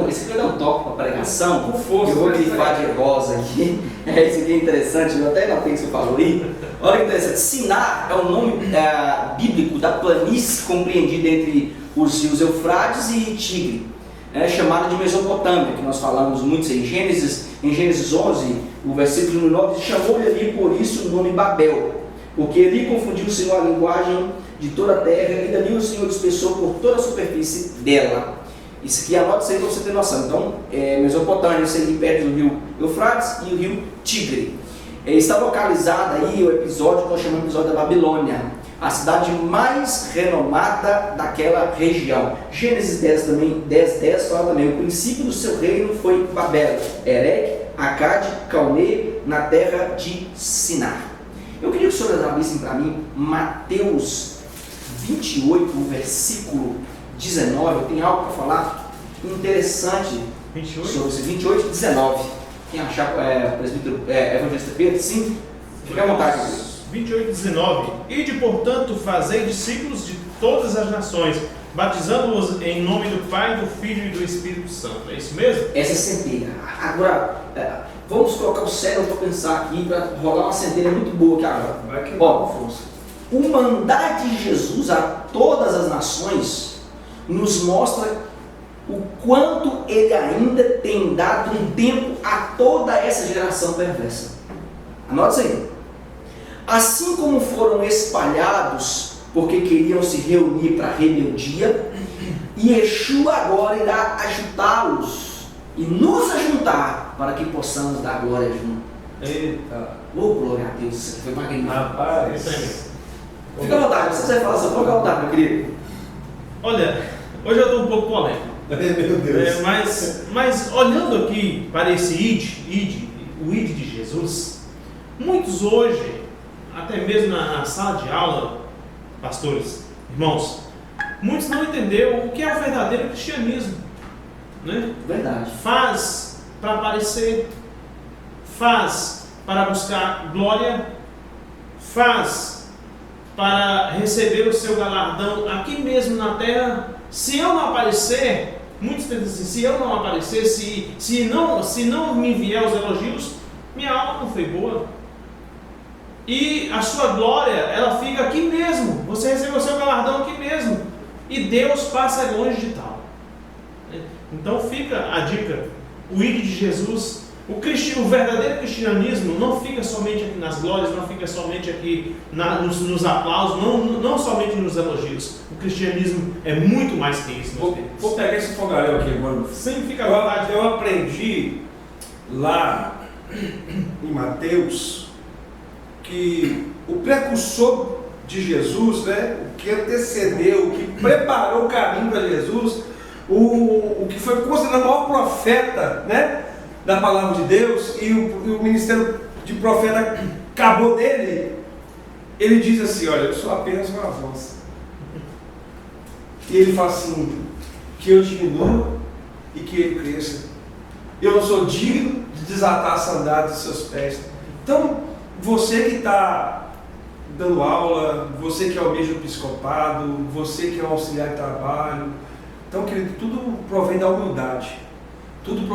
Esse aqui vai dar um toque para a pregação. Com força. Eu vou grifar de rosa aqui. Esse aqui é interessante, eu até notei que você falou aí. Olha que interessante. Sinar é o nome bíblico da planície compreendida entre os rios Eufrates e Tigre. É chamada de Mesopotâmia, que nós falamos muito em Gênesis 11, o versículo número 9, chamou-lhe ali por isso o nome Babel, porque ali confundiu o Senhor a linguagem de toda a terra, e dali o Senhor dispersou por toda a superfície dela. Isso aqui, anota isso aí para você ter noção. Então, Mesopotâmia, isso aí perto do rio Eufrates e o rio Tigre. Está localizada aí o episódio que nós chamamos de episódio da Babilônia, a cidade mais renomada daquela região. Gênesis 10 fala também: o princípio do seu reino foi Babel, Erech, Acade, Calne, na terra de Sinar. Eu queria que o senhor abrissem para mim Mateus 28, versículo 19. Tem algo para falar interessante 28? sobre esse 28 e 19. Quem achar, presbítero evangelista Pedro, sim, fique à vontade. 28 e 19. Ide, portanto, fazei discípulos de todas as nações, batizando-os em nome do Pai, do Filho e do Espírito Santo. É isso mesmo? Essa é centelha. Agora, vamos colocar o cérebro para pensar aqui, para rolar uma centelha muito boa aqui agora. Vai que Ó, o mandar de Jesus a todas as nações nos mostra o quanto ele ainda tem dado um tempo a toda essa geração perversa. Anote isso aí. Assim como foram espalhados porque queriam se reunir para a rebeldia, Yeshua agora irá ajuntá-los e nos ajuntar para que possamos dar glória junto. Eita! Oh, glória a Deus, isso foi magnífico. Rapaz! Fica à vontade, se você vai falar, só fica à vontade, meu querido. Olha, hoje eu estou um pouco polêmico. Meu Deus. Mas olhando aqui para esse o id de Jesus, muitos hoje, até mesmo na sala de aula, pastores, irmãos, muitos não entenderam o que é o verdadeiro cristianismo, né? Verdade. Faz para aparecer, faz para buscar glória, faz para receber o seu galardão aqui mesmo na terra. Se eu não aparecer, muitos pensam assim, se eu não aparecer, se não me vier os elogios, minha aula não foi boa. E a sua glória, ela fica aqui mesmo. Você recebeu o seu galardão aqui mesmo. E Deus passa longe de tal. Então fica a dica. O id de Jesus, o verdadeiro cristianismo não fica somente aqui nas glórias, não fica somente aqui nos aplausos, não somente nos elogios. O cristianismo é muito mais que isso. Vou pegar esse fogaréu aqui agora. Sempre fica à vontade. Eu aprendi lá em Mateus que o precursor de Jesus, né, o que antecedeu, o que preparou o caminho para Jesus, o que foi considerado o maior profeta, né, da palavra de Deus, e o ministério de profeta acabou dele, ele diz assim, olha, eu sou apenas uma voz. E ele fala assim, que eu diminua e que ele cresça. Eu não sou digno de desatar a sandália dos seus pés. Então, você que está dando aula, você que almeja o episcopado, você que é um auxiliar de trabalho, então, querido, tudo provém da humildade. Tudo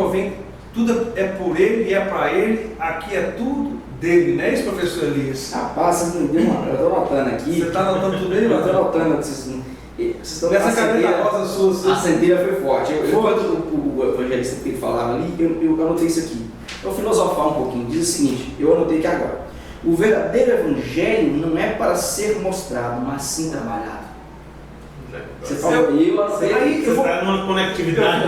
é por ele e é para ele, aqui é tudo dele, não é isso, professor Elias? Rapaz, você me deu uma. Eu estou anotando aqui. Você está anotando tudo aí, Eu estou anotando. Vocês estão essa caneta rosa sua. A centelha foi forte. Enquanto o evangelista Pedro falava ali, eu anotei isso aqui. Eu vou filosofar um pouquinho. Diz o seguinte: eu anotei aqui agora. O verdadeiro evangelho não é para ser mostrado, mas sim trabalhado. Você falou, eu anotei. Você está numa conectividade.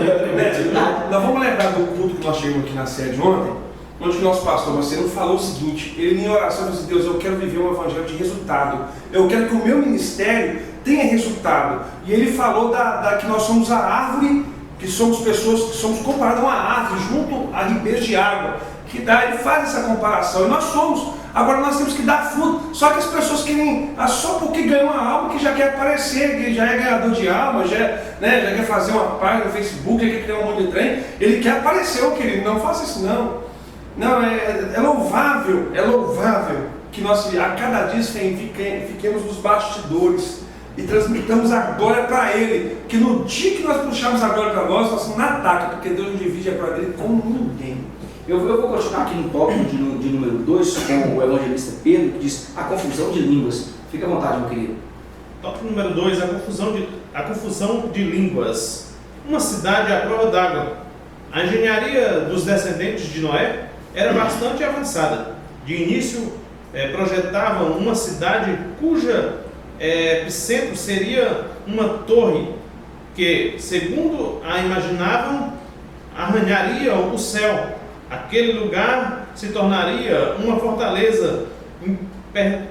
Nós vamos lembrar do culto que nós tivemos aqui na sede ontem, onde o nosso pastor Marcelo falou o seguinte: ele em oração disse, Deus, eu quero viver um evangelho de resultado, eu quero que o meu ministério tenha resultado. E ele falou que nós somos a árvore, que somos pessoas que somos comparadas a uma árvore junto a ribeiros de água, que dá, ele faz essa comparação, e nós somos. Agora nós temos que dar fruto. Só que as pessoas querem, só porque ganhou uma alma, que já quer aparecer, que já é ganhador de alma, já quer fazer uma página no Facebook, já quer criar um monte de trem. Ele quer aparecer, querido. Não faça isso não. Não, é louvável que nós a cada dia fiquemos nos bastidores e transmitamos a glória para Ele. Que no dia que nós puxarmos a glória para nós estamos na ataque, porque Deus não divide a glória dele com ninguém. Eu vou continuar aqui no tópico de número 2 com o evangelista Pedro, que diz a confusão de línguas. Fica à vontade, meu querido. Tópico número 2, a confusão de línguas. Uma cidade à prova d'água. A engenharia dos descendentes de Noé era bastante avançada. De início, projetavam uma cidade cuja epicentro seria uma torre que, segundo a imaginavam, arranharia o céu. Aquele lugar se tornaria uma fortaleza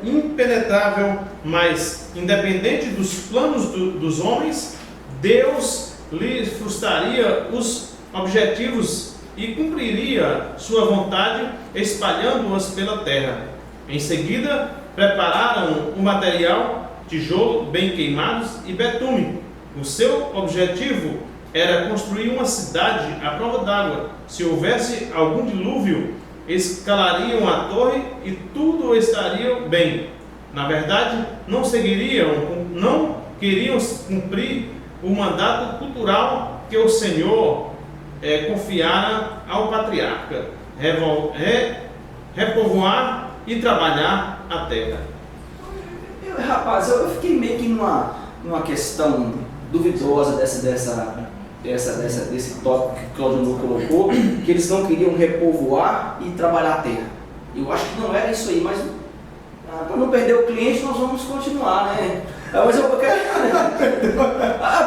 impenetrável, mas independente dos planos dos homens, Deus lhe frustraria os objetivos e cumpriria sua vontade, espalhando-as pela terra. Em seguida, prepararam o material, tijolo bem queimados e betume. O seu objetivo era construir uma cidade à prova d'água. Se houvesse algum dilúvio, escalariam a torre e tudo estaria bem. Na verdade, não queriam cumprir o mandato cultural que o Senhor confiara ao patriarca, repovoar e trabalhar a terra. Rapaz, eu fiquei meio que numa questão duvidosa desse tópico que Claudio colocou, que eles não queriam repovoar e trabalhar a terra. Eu acho que não era isso aí, mas para não perder o cliente nós vamos continuar, né? Mas eu quero...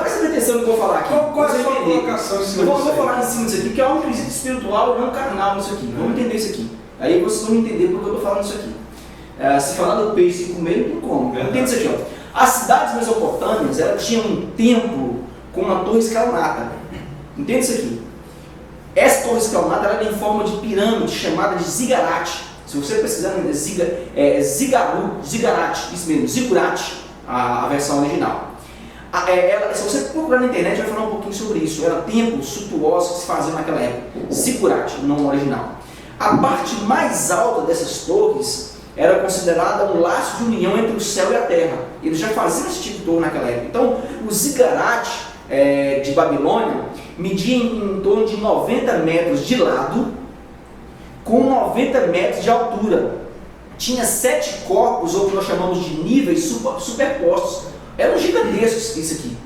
presta atenção no que eu vou falar aqui. Qual é a sua colocação? Eu vou falar em cima disso aqui, porque é um princípio espiritual e não carnal nisso aqui. Vamos entender isso aqui. Aí vocês vão entender porque eu estou falando isso aqui. Se falar do peixe sem comer, não tem como. Entende isso aqui, ó. As cidades mesopotâmias, elas tinham um templo com uma torre escalonada. Entende isso aqui? Essa torre escalonada ela é em forma de pirâmide chamada de zigurate. Se você pesquisar no inglês, zigurate, isso mesmo, zigurate, a versão original. Se você procurar na internet, vai falar um pouquinho sobre isso. Eram templos suntuosos que se faziam naquela época. Zigurate, o nome original. A parte mais alta dessas torres era considerada um laço de união entre o céu e a terra. Eles já faziam esse tipo de torre naquela época. Então, o zigurate de Babilônia media em torno de 90 metros de lado, com 90 metros de altura. Tinha 7 corpos, ou que nós chamamos de níveis superpostos. Eram gigantescos isso aqui.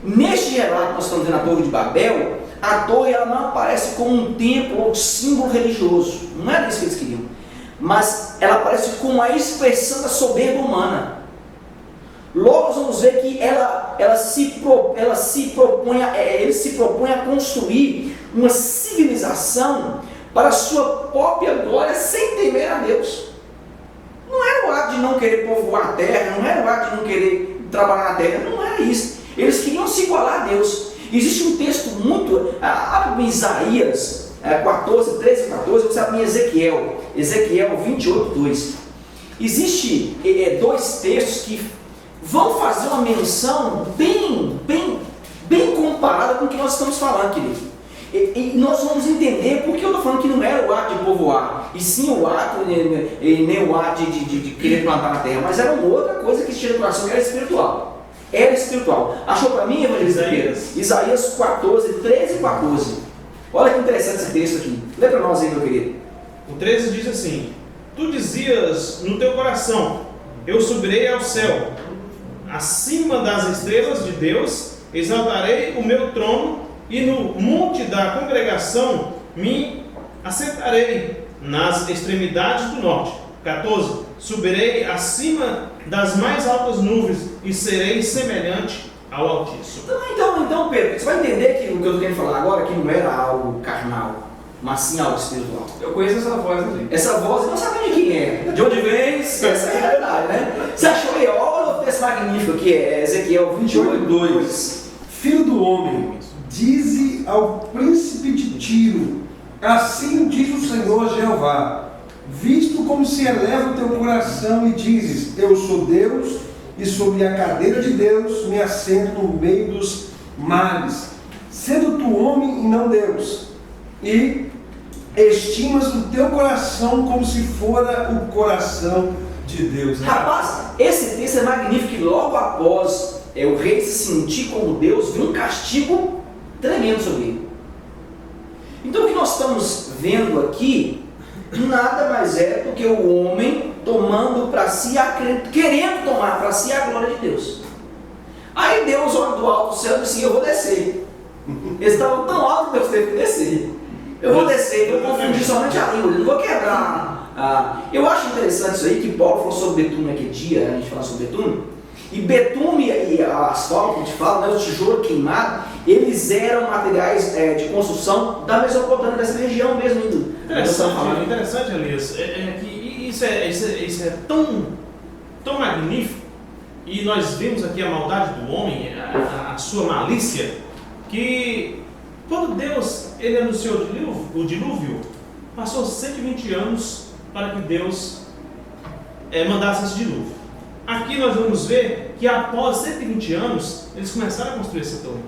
Neste relato que nós estamos vendo a Torre de Babel, a torre ela não aparece como um templo ou símbolo religioso. Não era isso que eles queriam. Mas ela aparece como a expressão da soberba humana. Logo nós vamos ver que ele se propõe a construir uma civilização para a sua própria glória sem temer a Deus. Não era o ato de não querer povoar a terra, não era o ato de não querer trabalhar na terra, não era isso. Eles queriam se igualar a Deus. Existe um texto muito, abre em Isaías 14, 13 e 14, você abre em Ezequiel 28, 2. Existe 2 textos que vão fazer uma menção bem comparada com o que nós estamos falando, querido. E nós vamos entender porque eu estou falando que não era o ato de povoar, e sim o ato, nem o ato de querer plantar na terra, mas era uma outra coisa que tinha no coração, que era espiritual. Era espiritual. Achou para mim, evangelista? Isaías 14, 13 e 14. Olha que interessante esse texto aqui. Lê para nós aí, meu querido. O 13 diz assim: Tu dizias no teu coração, eu subirei ao céu, acima das estrelas de Deus, exaltarei o meu trono, e no monte da congregação me assentarei nas extremidades do norte. 14. Subirei acima das mais altas nuvens e serei semelhante ao Altíssimo. Então, Pedro, você vai entender que o que eu estou querendo falar agora que não era algo carnal, mas sim algo espiritual. Eu conheço essa voz ali. Essa voz, eu não sabia de quem é, de onde vem, essa é a realidade, né? Você achou aí, olha o texto magnífico aqui, é Ezequiel 28, 2. Filho do homem, dize ao príncipe de Tiro, assim diz o Senhor Jeová, visto como se eleva o teu coração e dizes, eu sou Deus, e sobre a cadeira de Deus me assento no meio dos males, sendo tu homem e não Deus, e estimas o teu coração como se fora o coração de Deus. Rapaz, esse texto é magnífico, que logo após o rei se sentir como Deus, viu um castigo tremendo sobre ele. Então o que nós estamos vendo aqui nada mais é do que o homem tomando para si, querendo tomar para si a glória de Deus. Aí Deus olha do alto do céu e disse, eu vou descer. Eles estavam tão alto que Deus teve que descer. Eu vou descer, vou confundir somente a língua, não vou quebrar. Eu acho interessante isso aí, que Paulo falou sobre betume aquele dia, a gente fala sobre betume. E betume e asfalto, que a gente fala, né, o tijolo queimado, eles eram materiais de construção da Mesopotâmia, dessa região mesmo. Interessante, Elias, que isso é tão magnífico, e nós vemos aqui a maldade do homem, a sua malícia, que quando Deus ele anunciou o dilúvio, passou 120 anos para que Deus mandasse esse dilúvio. Aqui nós vamos ver que após 120 anos, eles começaram a construir essa torre.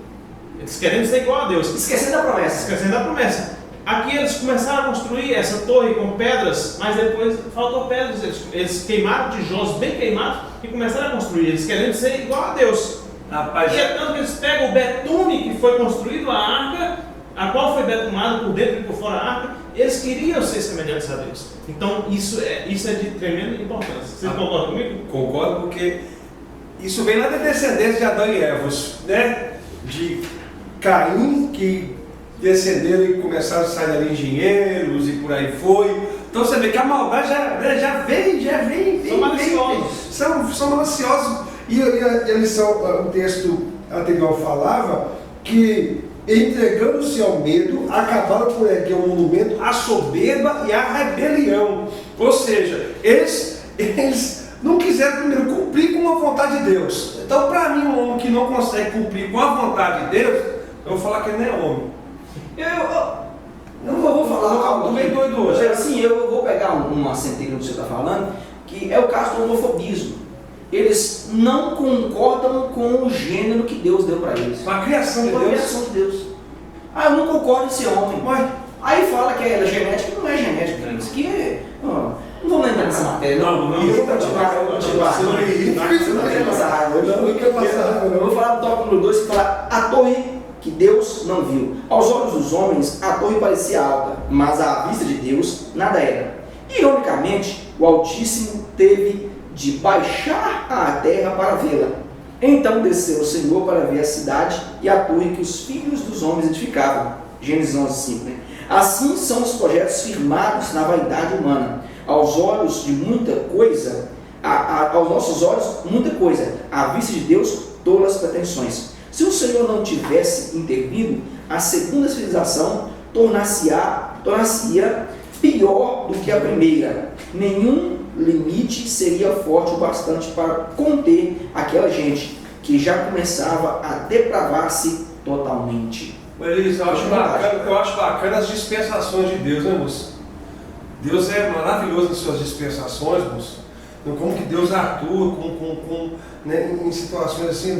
Eles querendo ser igual a Deus. Esquecendo da promessa. Aqui eles começaram a construir essa torre com pedras, mas depois faltou pedras. Eles queimaram tijolos bem queimados e começaram a construir. Eles querendo ser igual a Deus. Rapaz, e é tanto que eles pegam o betume que foi construído, a arca, a qual foi betumada por dentro e por fora a arca, eles queriam ser semelhantes a Deus. Então isso é de tremenda importância. Você concorda comigo? Concordo, porque isso vem lá da descendência de Adão e Eva, né? De Caim, que descenderam e começaram a sair ali engenheiros e por aí foi. Então você vê que a maldade já vem. São maliciosos. São maliciosos. E a lição, o texto anterior falava que, entregando-se ao medo, acabaram por erguer um monumento à soberba e à rebelião. Ou seja, eles não quiseram primeiro cumprir com a vontade de Deus. Então, para mim, um homem que não consegue cumprir com a vontade de Deus, Eu vou falar que ele não é homem. Eu vou falar algo. Tô meio doido hoje. Assim, eu vou pegar uma centelha do que você está falando, que é o caso do homofobismo. Eles não concordam com o gênero que Deus deu para eles. Com a criação de Com a Deus. criação de Deus. Ah, eu não concordo em ser homem. Mas, Aí fala que é genética, não é genética. Isso aqui é... Não vamos lembrar dessa matéria. Não, Eu vou continuar. Eu vou falar do tópico número 2, que fala a torre que Deus não viu. Aos olhos dos homens, a torre parecia alta, mas à vista de Deus, nada era. Ironicamente, o Altíssimo teve de baixar à terra para vê-la. Então desceu o Senhor para ver a cidade e a torre que os filhos dos homens edificavam. Gênesis 11:5, né? Assim são os projetos firmados na vaidade humana. Aos olhos de muita coisa, aos nossos olhos, muita coisa. À vista de Deus, tolas pretensões. Se o Senhor não tivesse intervido, a segunda civilização tornar-se-ia pior do que a primeira. Nenhum limite seria forte o bastante para conter aquela gente que já começava a depravar-se totalmente. Elias, eu acho bacana as dispensações de Deus, né, moço? Deus é maravilhoso nas suas dispensações, moço. Como que Deus atua né, em situações assim.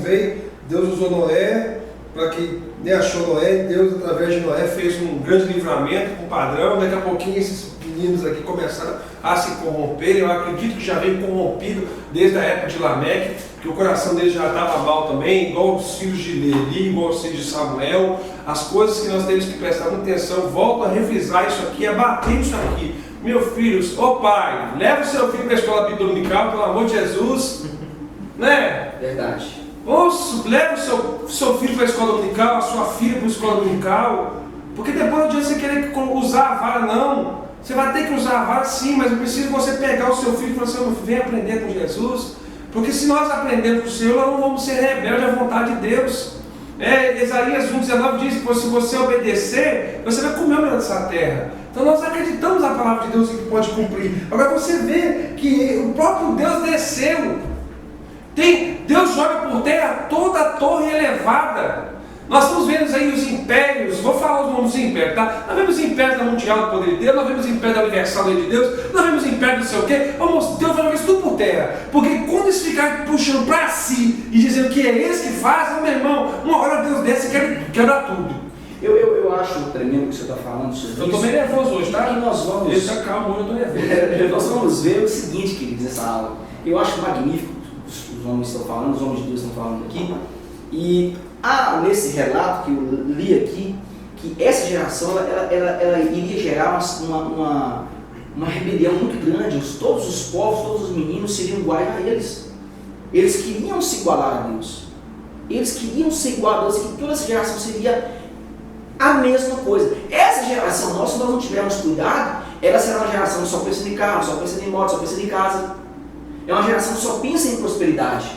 Deus usou Noé para que achou Noé. Deus, através de Noé, fez um grande livramento com padrão. Daqui a pouquinho esses meninos aqui começaram a se corromper. Eu acredito que já veio corrompido desde a época de Lameque, que o coração dele já estava mal também, igual os filhos de Eli, igual os filhos de Samuel. As coisas que nós temos que prestar muita atenção. Volto a revisar isso aqui, a bater isso aqui. Meu filho, pai, leva o seu filho para a escola bíblica dominical, pelo amor de Jesus. Né? Verdade. Leva o seu filho para a escola dominical, a sua filha para a escola dominical. Porque depois não adianta você querer usar a vara, não. Você vai ter que usar a vara sim, mas eu preciso você pegar o seu filho e falar assim: vem aprender com Jesus. Porque se nós aprendemos com o Senhor, nós não vamos ser rebeldes à vontade de Deus. Isaías 1,19 diz que se você obedecer, você vai comer o melhor dessa terra. Então nós acreditamos na palavra de Deus que pode cumprir. Agora você vê que o próprio Deus desceu. Deus joga por terra toda a torre elevada. Nós estamos vendo aí os impérios, vou falar os nomes dos impérios, tá? Nós vemos impérios da Mundial do Poder de Deus, nós vemos impérios da Universal Lei de Deus, nós vemos impérios não sei o quê. Vamos, Deus vai jogar isso tudo por terra. Porque quando eles ficarem puxando para si e dizendo que é eles que fazem, meu irmão, uma hora Deus desce e quebra tudo. Eu acho tremendo o que você está falando sobre isso. Eu estou meio nervoso hoje, tá? E nós vamos... Deixa calma, eu estou nervoso. Nós vamos ver o seguinte, queridos, nessa aula. Eu acho magnífico os homens estão falando, os homens de Deus estão falando aqui. E há nesse relato que eu li aqui, que essa geração ela iria gerar uma rebelião muito grande. Todos os povos, todos os meninos seriam iguais a eles. Eles queriam se igualar a Deus. Eles queriam ser igual a Deus, que toda essa geração seria a mesma coisa. Essa geração nossa, se nós não tivermos cuidado, ela será uma geração que só pensa em carro, só pensa em moto, só pensa em casa. É uma geração que só pensa em prosperidade.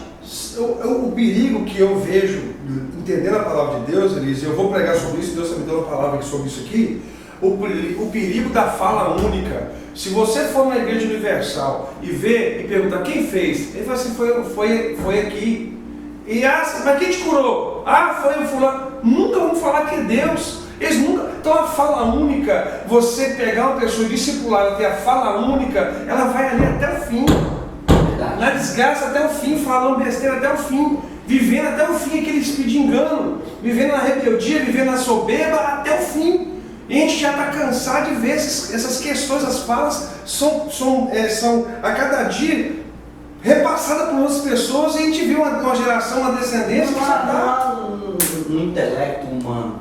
O perigo que eu vejo, entendendo a palavra de Deus, Elise, eu vou pregar sobre isso, Deus está me dando uma palavra sobre isso aqui, o perigo da fala única. Se você for na Igreja Universal e ver e perguntar quem fez, ele fala assim, foi aqui. E mas quem te curou? Foi o fulano. Nunca vão falar que é Deus. Eles nunca. Então a fala única, você pegar uma pessoa discipular e ter a fala única, ela vai ali até o fim. Na desgraça até o fim, falando besteira até o fim, vivendo até o fim aquele espírito de engano, vivendo na rebeldia, vivendo na soberba até o fim. E a gente já está cansado de ver essas questões, as falas são a cada dia repassadas por outras pessoas, e a gente vê uma geração, uma descendência. Não há um intelecto humano.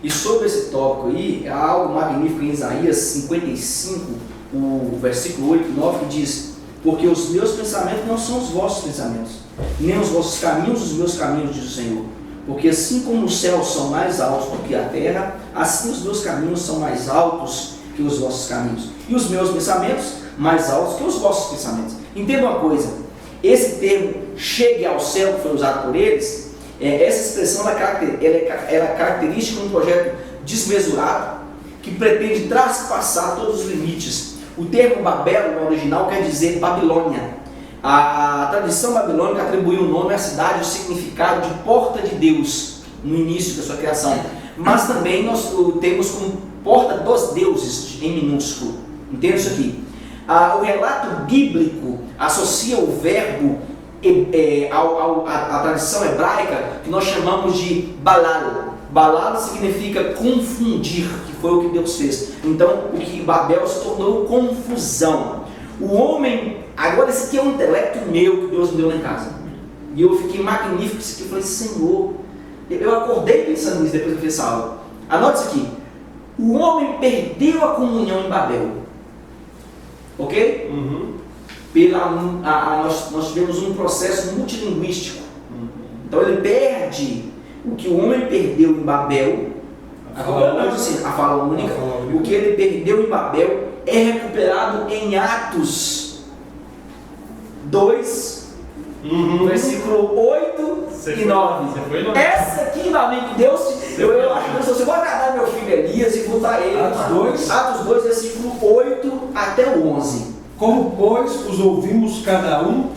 E sobre esse tópico aí, há algo magnífico em Isaías 55, o versículo 8 e 9, que diz: porque os meus pensamentos não são os vossos pensamentos, nem os vossos caminhos os meus caminhos, diz o Senhor. Porque assim como os céus são mais altos do que a terra, assim os meus caminhos são mais altos que os vossos caminhos, e os meus pensamentos mais altos que os vossos pensamentos. Entenda uma coisa, esse termo chegue ao céu, que foi usado por eles, essa expressão ela é característica de um projeto desmesurado, que pretende traspassar todos os limites. O termo Babel, no original, quer dizer Babilônia. A tradição babilônica atribuiu o nome à cidade o significado de porta de Deus. no início da sua criação. Mas também nós o temos como porta dos deuses, em minúsculo. Entende isso aqui? O relato bíblico associa o verbo à tradição hebraica que nós chamamos de balal. Balal significa confundir, que foi o que Deus fez. Então, o que Babel se tornou confusão. O homem, agora esse aqui é um intelecto meu que Deus me deu lá em casa. E eu fiquei magnífico isso aqui. Eu falei, Senhor, eu acordei pensando nisso depois que eu fiz essa aula. Anote isso aqui. O homem perdeu a comunhão em Babel. Ok? Nós tivemos um processo multilinguístico. Então ele perde o que o homem perdeu em Babel, a fala única. O que ele perdeu em Babel é recuperado em Atos 2, versículo 8 e 9. Essa aqui, meu amigo, Deus, eu acho que você vai agarrar meu filho Elias e botar ele. Atos 2, versículo 8 até o 11. Como, pois, os ouvimos cada um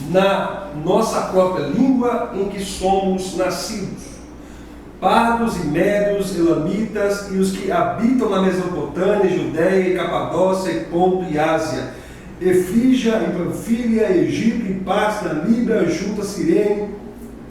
na nossa própria língua em que somos nascidos, pardos e médios, elamitas e os que habitam na Mesopotâmia, Judéia, Capadócia, Ponto e Ásia, Efrígia, em Panfília, Egito, em partes da Líbia, Juta, Cirene,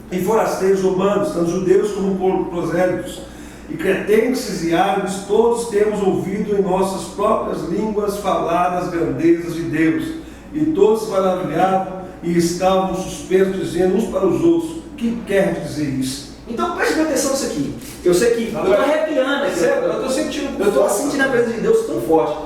e forasteiros romanos, tanto judeus como prosélitos, e cretenses e árabes, todos temos ouvido em nossas próprias línguas falar das grandezas de Deus, e todos se maravilhavam e estavam suspeitos, dizendo uns para os outros: que quer dizer isso? Então preste atenção nisso aqui. Eu sei que eu estou arrepiando aqui. Eu estou sentindo a presença de Deus tão forte.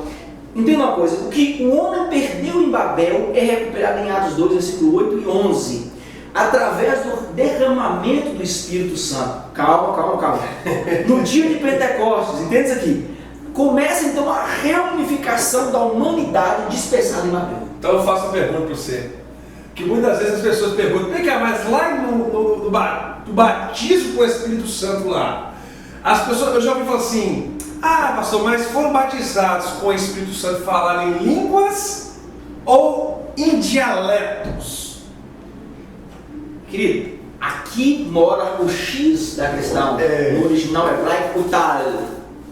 Entenda uma coisa: o que o homem perdeu em Babel é recuperado em Atos 2, versículo 8 e 11, através do derramamento do Espírito Santo. Calma. No dia de Pentecostes, entende isso aqui? Começa então a reunificação da humanidade dispersada em Babel. Então eu faço uma pergunta para você, que muitas vezes as pessoas perguntam: vem cá, mas lá no batismo com o Espírito Santo lá, as pessoas, eu já ouvi falar assim: ah, pastor, mas foram batizados com o Espírito Santo, falaram em línguas ou em dialetos? Querido, aqui mora o X da questão. No original hebraico, o tal,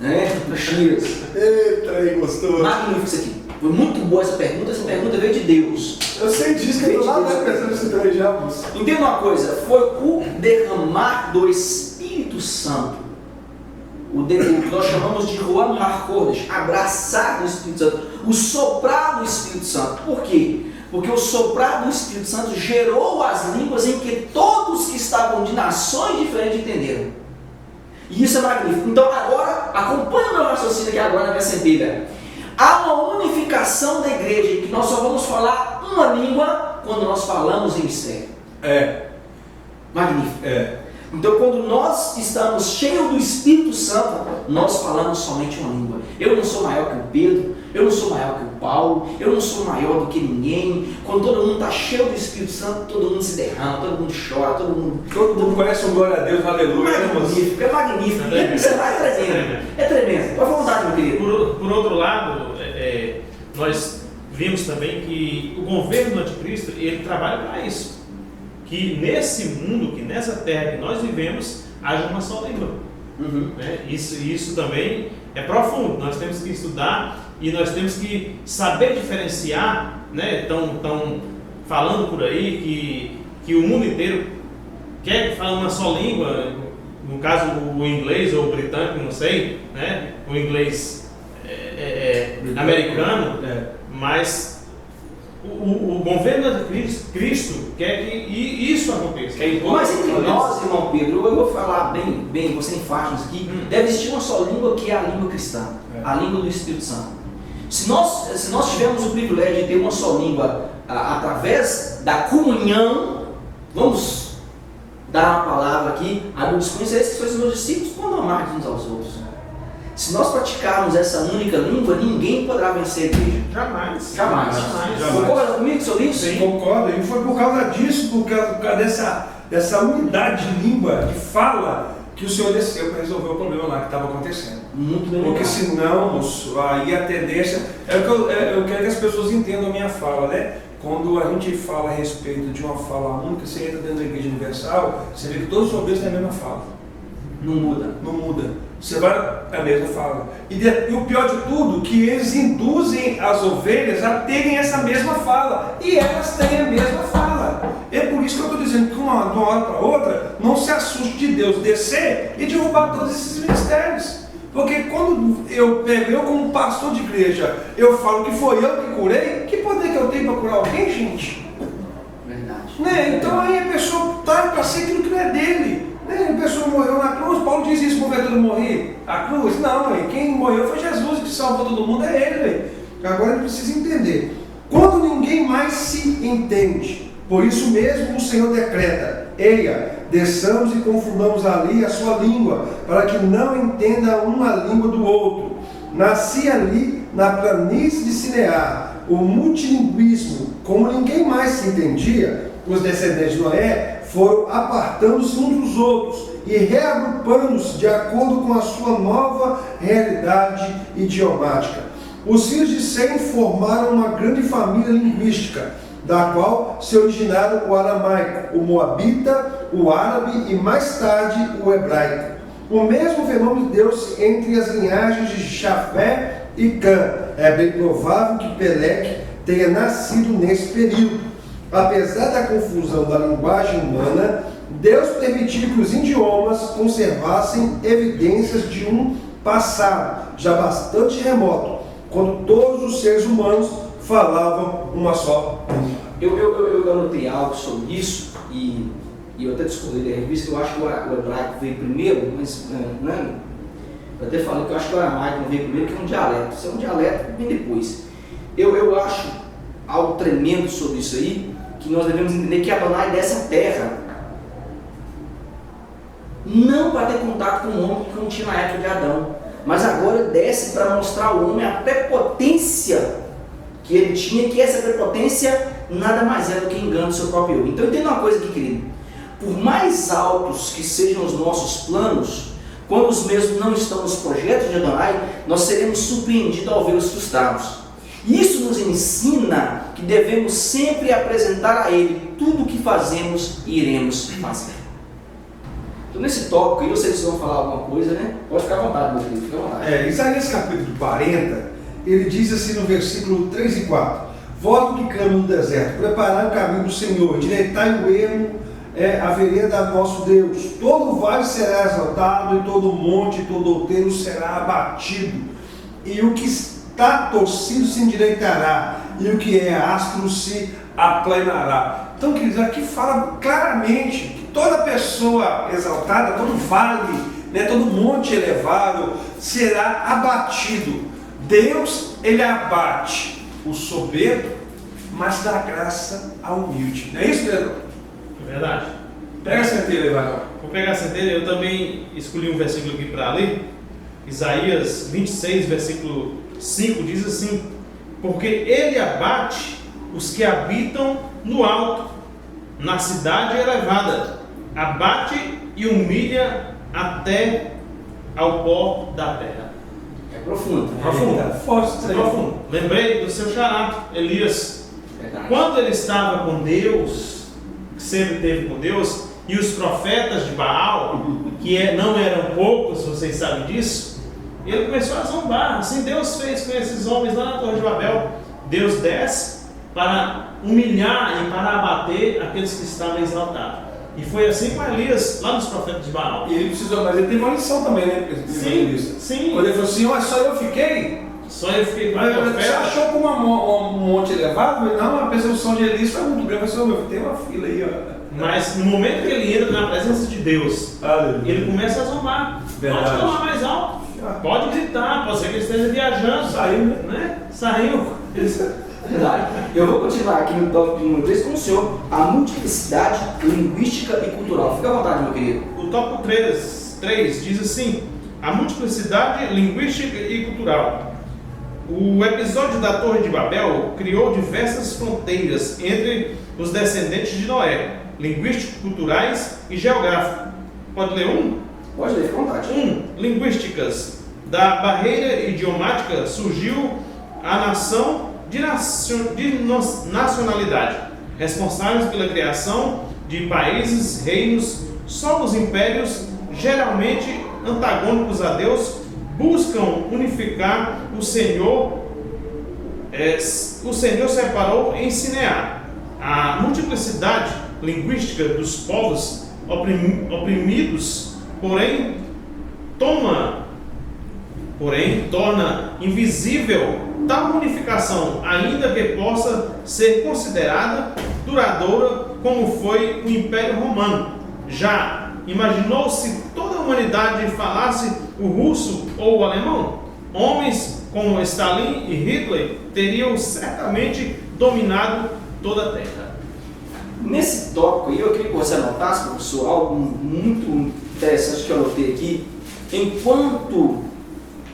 né? O X. Eita, aí, gostou? Magnífico isso aqui. Foi muito boa essa pergunta veio de Deus. Eu sei disso, que eu estou lá pensando nisso também já. Entenda uma coisa: foi o derramar do Espírito Santo, o que nós chamamos de Ruach HaKodesh, abraçar do Espírito Santo, o soprar do Espírito Santo. Por quê? Porque o soprar do Espírito Santo gerou as línguas em que todos que estavam de nações diferentes entenderam. E isso é magnífico. Então agora, acompanha o meu raciocínio aqui agora na minha centelha. Há uma unificação da igreja em que nós só vamos falar uma língua quando nós falamos em mistério. Magnífico. Então, quando nós estamos cheios do Espírito Santo, nós falamos somente uma língua. Eu não sou maior que o Pedro, eu não sou maior que o Paulo, eu não sou maior do que ninguém. Quando todo mundo está cheio do Espírito Santo, todo mundo se derrama, todo mundo chora, todo mundo conhece um glória a Deus, aleluia. É magnífico. É tremendo. Pode vontade, meu querido. Por outro lado, nós vimos também que o governo do anticristo, ele trabalha para isso. Que nesse mundo, que nessa terra que nós vivemos, haja uma só língua. Né? Isso também é profundo. Nós temos que estudar e nós temos que saber diferenciar, né? Estão falando por aí que o mundo inteiro quer falar uma só língua, no caso o inglês ou o britânico, não sei, né? O inglês americano, mas o governo de Cristo quer que isso aconteça. Mas entre nós, irmão Pedro, eu vou falar bem, você enfático aqui, deve existir uma só língua, que é a língua cristã, a língua do Espírito Santo. Se nós tivermos o privilégio de ter uma só língua através da comunhão, vamos dar uma palavra aqui: a dos conheceres que sois meus discípulos quando amardes uns aos outros. Se nós praticarmos essa única língua, ninguém poderá vencer a igreja. Jamais. Concorda comigo, seu livro? Sim, concordo. E foi por causa disso, por causa dessa unidade de língua, de fala, que o Senhor desceu para resolver o problema lá que estava acontecendo. Muito bem. Porque senão, aí a tendência... Eu quero que as pessoas entendam a minha fala, né? Quando a gente fala a respeito de uma fala única, você entra dentro da Igreja Universal, você vê que todos os obreiros têm a mesma fala. Não muda. Não muda. Você vai, é a mesma fala. E o pior de tudo, que eles induzem as ovelhas a terem essa mesma fala. E elas têm a mesma fala. É por isso que eu estou dizendo que de uma hora para outra, não se assuste de Deus descer e derrubar todos esses ministérios. Porque quando eu como pastor de igreja, eu falo que foi eu que curei, que poder que eu tenho para curar alguém, gente? Verdade. Né? Então aí a pessoa está para ser aquilo que não é dele. Né? A pessoa morreu na cruz, Paulo diz isso, porventura morrer a cruz? Não, véio. Quem morreu foi Jesus, que salvou todo mundo é ele. Véio. Agora ele precisa entender. Quando ninguém mais se entende, por isso mesmo o Senhor decreta: eia, desçamos e confundamos ali a sua língua, para que não entenda uma língua do outro. Nasci ali na planície de Sinear o multilinguismo. Como ninguém mais se entendia, os descendentes de Noé foram apartando-se uns dos outros e reagrupando-se de acordo com a sua nova realidade idiomática. Os filhos de Sem formaram uma grande família linguística, da qual se originaram o aramaico, o moabita, o árabe e mais tarde o hebraico. O mesmo fenômeno deu-se entre as linhagens de Jafé e Cã. É bem provável que Peleque tenha nascido nesse período. Apesar da confusão da linguagem humana, Deus permitiu que os idiomas conservassem evidências de um passado já bastante remoto, quando todos os seres humanos falavam uma só língua. Eu anotei algo sobre isso e eu até descobri a revista. Eu acho que o hebraico veio primeiro, mas né, eu até falei que eu acho que o aramaico não veio primeiro, que é um dialeto. Isso é um dialeto que vem depois. Eu acho algo tremendo sobre isso aí, que nós devemos entender que Adonai desce à terra não para ter contato com o homem que não tinha na época de Adão, mas agora desce para mostrar ao homem a prepotência que ele tinha, que essa prepotência nada mais é do que engano do seu próprio eu. Então entenda uma coisa aqui, querido: por mais altos que sejam os nossos planos, quando os mesmos não estão nos projetos de Adonai, nós seremos surpreendidos ao vê-los frustrados. Isso nos ensina que devemos sempre apresentar a Ele tudo o que fazemos e iremos fazer. Então nesse tópico aí, eu sei que vocês vão falar alguma coisa, né? Pode ficar à vontade, meu filho, fica à vontade. Isaías capítulo 40, ele diz assim no versículo 3 e 4: Vós que clamam no deserto, preparai o caminho do Senhor, endireitai o ermo, a vereda do nosso Deus. Todo vale será exaltado, e todo monte, e todo outeiro será abatido, e o que está torcido se endireitará, e o que é áspero se aplanará. Então, queridos, aqui fala claramente que toda pessoa exaltada, todo vale, né, todo monte elevado será abatido. Deus, ele abate o soberbo, mas dá graça ao humilde. Não é isso, Pedro? É verdade. Pega a centelha aí, vai. Vou pegar a centelha. Eu também escolhi um versículo aqui para ler. Isaías 26, versículo 5 diz assim: porque ele abate os que habitam no alto, na cidade elevada, abate e humilha até ao pó da terra. É profundo. Forte, É profundo. Lembrei do seu xará, Elias. Verdade. Quando ele estava com Deus, sempre esteve com Deus, e os profetas de Baal, que não eram poucos, vocês sabem disso, ele começou a zombar. Assim Deus fez com esses homens lá na Torre de Babel. Deus desce para humilhar e para abater aqueles que estavam exaltados. E foi assim com Elias, lá nos profetas de Baal. E ele precisou, mas ele teve uma lição também, né? Sim. Quando ele falou assim: olha, só eu fiquei. Com Você achou com um monte elevado? Não, a percepção de Elias foi muito grande. Mas tem uma fila aí, ó. Mas no momento que ele entra na presença de Deus, ele começa a zombar. Verdade. Pode falar mais alto, pode gritar, pode ser que ele esteja viajando. Saiu, né? Saiu. Verdade. Eu vou continuar aqui no tópico número 3 com o senhor: a multiplicidade linguística e cultural. Fica à vontade, meu querido. O tópico 3 diz assim: a multiplicidade linguística e cultural. O episódio da Torre de Babel criou diversas fronteiras entre os descendentes de Noé, linguísticos, culturais e geográficos. Pode ler um? Pode ler, fica à vontade. Linguísticas. Da barreira idiomática surgiu a nação de nacionalidade, responsáveis pela criação de países, reinos. Só os impérios geralmente antagônicos a Deus, buscam unificar o Senhor. O Senhor separou em Sinear. A multiplicidade linguística dos povos oprimidos, porém torna invisível tal unificação, ainda que possa ser considerada duradoura, como foi o Império Romano. Já imaginou se toda a humanidade falasse o russo ou o alemão? Homens como Stalin e Hitler teriam certamente dominado toda a Terra. Nesse tópico, eu queria que você anotasse, professor, algo muito interessante que eu anotei aqui. Enquanto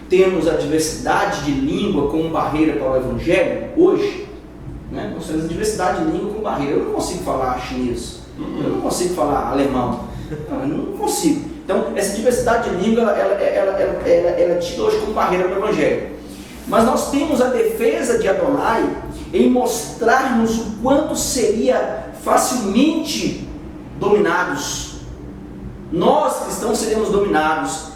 temos a diversidade de língua como barreira para o Evangelho, hoje, né, nós temos a diversidade de língua como barreira. Eu não consigo falar chinês, eu não consigo falar alemão, eu não consigo. Então, essa diversidade de língua, ela é tida hoje como barreira para o Evangelho. Mas nós temos a defesa de Adonai em mostrar-nos o quanto seria facilmente dominados. Nós, cristãos, seremos dominados.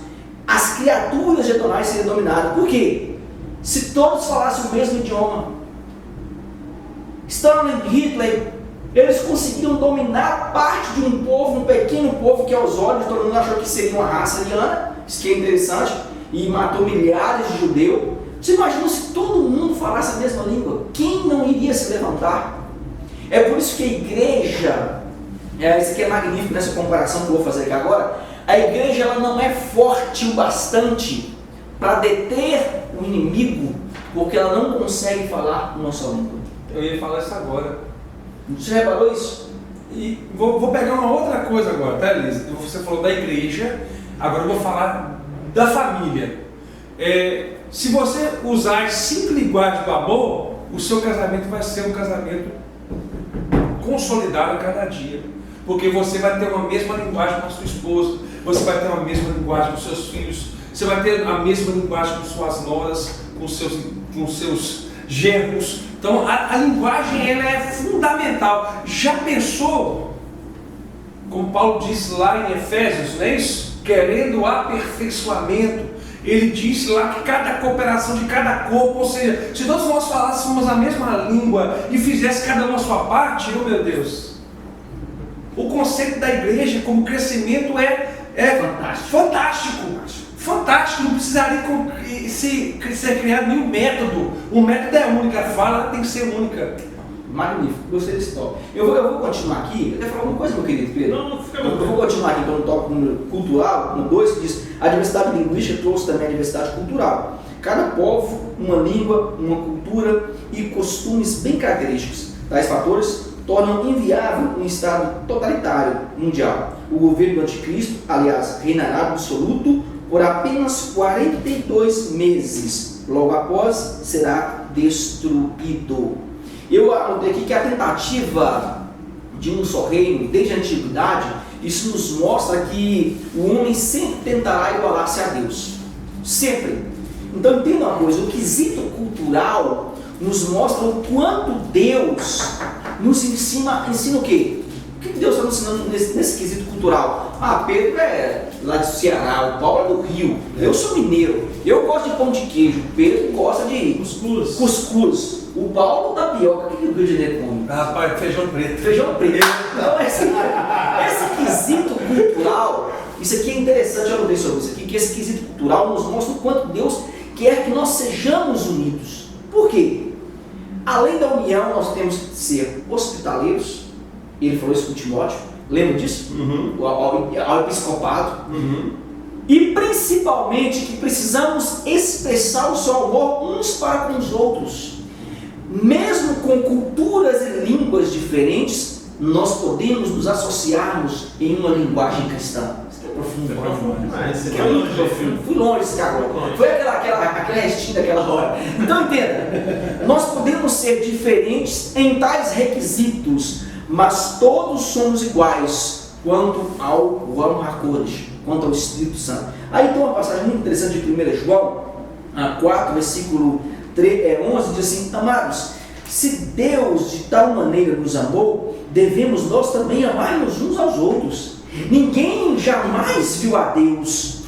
As criaturas de Adonai seriam dominadas. Por quê? Se todos falassem o mesmo idioma. Stalin e Hitler, eles conseguiram dominar parte de um povo, um pequeno povo que aos olhos todo mundo achou que seria uma raça ariana, isso que é interessante, e matou milhares de judeus. Você imagina se todo mundo falasse a mesma língua? Quem não iria se levantar? É por isso que a igreja, isso aqui é magnífico nessa comparação que eu vou fazer aqui agora, a igreja ela não é forte o bastante para deter o inimigo, porque ela não consegue falar uma só língua. Eu ia falar isso agora. Você reparou isso? E vou pegar uma outra coisa agora, tá, Elisa? Você falou da igreja, agora eu vou falar da família. Se você usar as 5 linguagens do amor, o seu casamento vai ser um casamento consolidado a cada dia. Porque você vai ter uma mesma linguagem com a sua esposa, você vai ter uma mesma linguagem com seus filhos, você vai ter a mesma linguagem com suas noras, com seus genros. Então a linguagem ela é fundamental. Já pensou, como Paulo disse lá em Efésios, não é isso? Querendo aperfeiçoamento. Ele disse lá que cada cooperação de cada corpo, ou seja, se todos nós falássemos a mesma língua e fizesse cada uma a sua parte, oh meu Deus, o conceito da igreja como crescimento é fantástico, não precisaria ser criado nenhum método. O método é único, a fala tem que ser única. Magnífico, gostei desse tópico. Eu vou continuar aqui, eu quero falar uma coisa, meu querido Pedro. Não, fica eu vou continuar aqui no tópico cultural, no 2, que diz: a diversidade linguística trouxe também a diversidade cultural. Cada povo, uma língua, uma cultura e costumes bem característicos. Tais fatores tornam inviável um estado totalitário mundial. O governo do anticristo, aliás, reinará absoluto por apenas 42 meses. Logo após, será destruído. Eu anotei aqui que a tentativa de um só reino, desde a antiguidade, isso nos mostra que o homem sempre tentará igualar-se a Deus. Sempre. Então entenda uma coisa, o quesito cultural nos mostra o quanto Deus nos ensina o quê? O que Deus está nos ensinando nesse quesito cultural? Pedro é lá de Ceará, o Paulo é do Rio, eu sou mineiro, eu gosto de pão de queijo, Pedro gosta de cuscuz. O Paulo tapioca, o que o Rio de Janeiro come? Rapaz, feijão preto. Então, esse quesito cultural, isso aqui é interessante, eu anotei sobre isso aqui, que esse quesito cultural nos mostra o quanto Deus quer que nós sejamos unidos. Por quê? Além da união, nós temos que ser hospitaleiros. Ele falou isso com Timóteo, lembra disso? Ao episcopado. E principalmente que precisamos expressar o seu amor uns para com os outros. Mesmo com culturas e línguas diferentes, nós podemos nos associarmos em uma linguagem cristã. Isso aqui é profundo demais. Isso aqui é muito profundo. Fui longe esse cara agora. Foi aquela restinha daquela hora. Então entenda, nós podemos ser diferentes em tais requisitos, mas todos somos iguais quanto ao Ruach HaKodesh, quanto ao Espírito Santo. Aí tem uma passagem muito interessante de 1 João 4, versículo 11, diz assim: amados, se Deus de tal maneira nos amou, devemos nós também amar-nos uns aos outros. Ninguém jamais viu a Deus.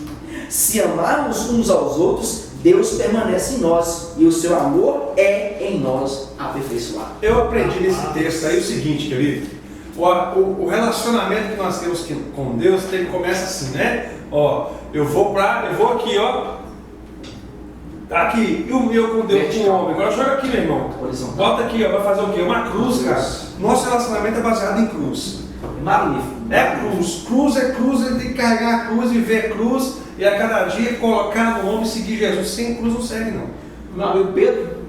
Se amarmos uns aos outros, Deus permanece em nós e o seu amor é em nós aperfeiçoado. Eu aprendi nesse texto aí o seguinte, querido. O relacionamento que nós temos com Deus, ele começa assim, né? Ó, eu vou aqui, ó. Aqui, e o meu com Deus, com o homem. Agora joga aqui, meu irmão. Bota aqui, ó, vai fazer o quê? Uma cruz, cara. Nosso relacionamento é baseado em cruz. Magnífico. É cruz. Cruz é cruz, ele tem que carregar a cruz, viver a cruz, e a cada dia colocar no homem e seguir Jesus. Sem cruz não segue, não. Meu amigo Pedro?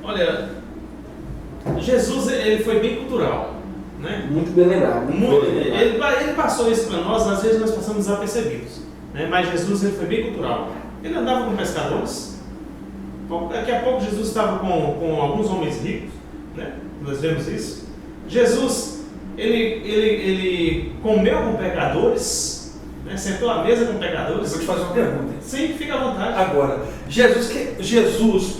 Olha, Jesus ele foi bem cultural, né? Muito bem lembrado. Ele passou isso para nós, às vezes nós passamos desapercebidos, né? Mas Jesus ele foi bem cultural. Ele andava com pescadores. Daqui a pouco Jesus estava com alguns homens ricos, né? Nós vemos isso. Jesus ele comeu com pecadores, né? Sentou à mesa com pecadores. Vou te fazer uma pergunta. Sim, fica à vontade. Agora, Jesus,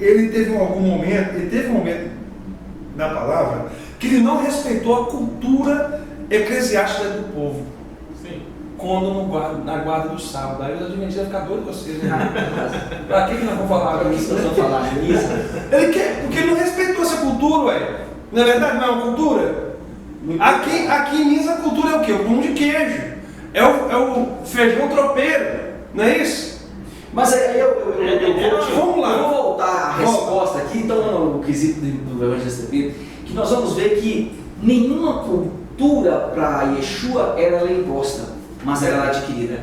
ele teve um momento na palavra que ele não respeitou a cultura eclesiástica do povo. Sim. Quando na guarda do sábado. Aí os adventistas vão ficar doidos com vocês, né? Pra que nós vamos falar? Para que nós vamos falar isso? Porque ele não respeitou essa cultura, ué. Não é verdade? Não é uma cultura? Aqui em Minas a cultura é o quê? O pão de queijo. É o feijão tropeiro. Não é isso? Mas aí vamos lá. Eu vou voltar à resposta aqui, então, no quesito do Evangelho Pedro, que nós vamos ver que nenhuma cultura para Yeshua era imposta, mas era adquirida.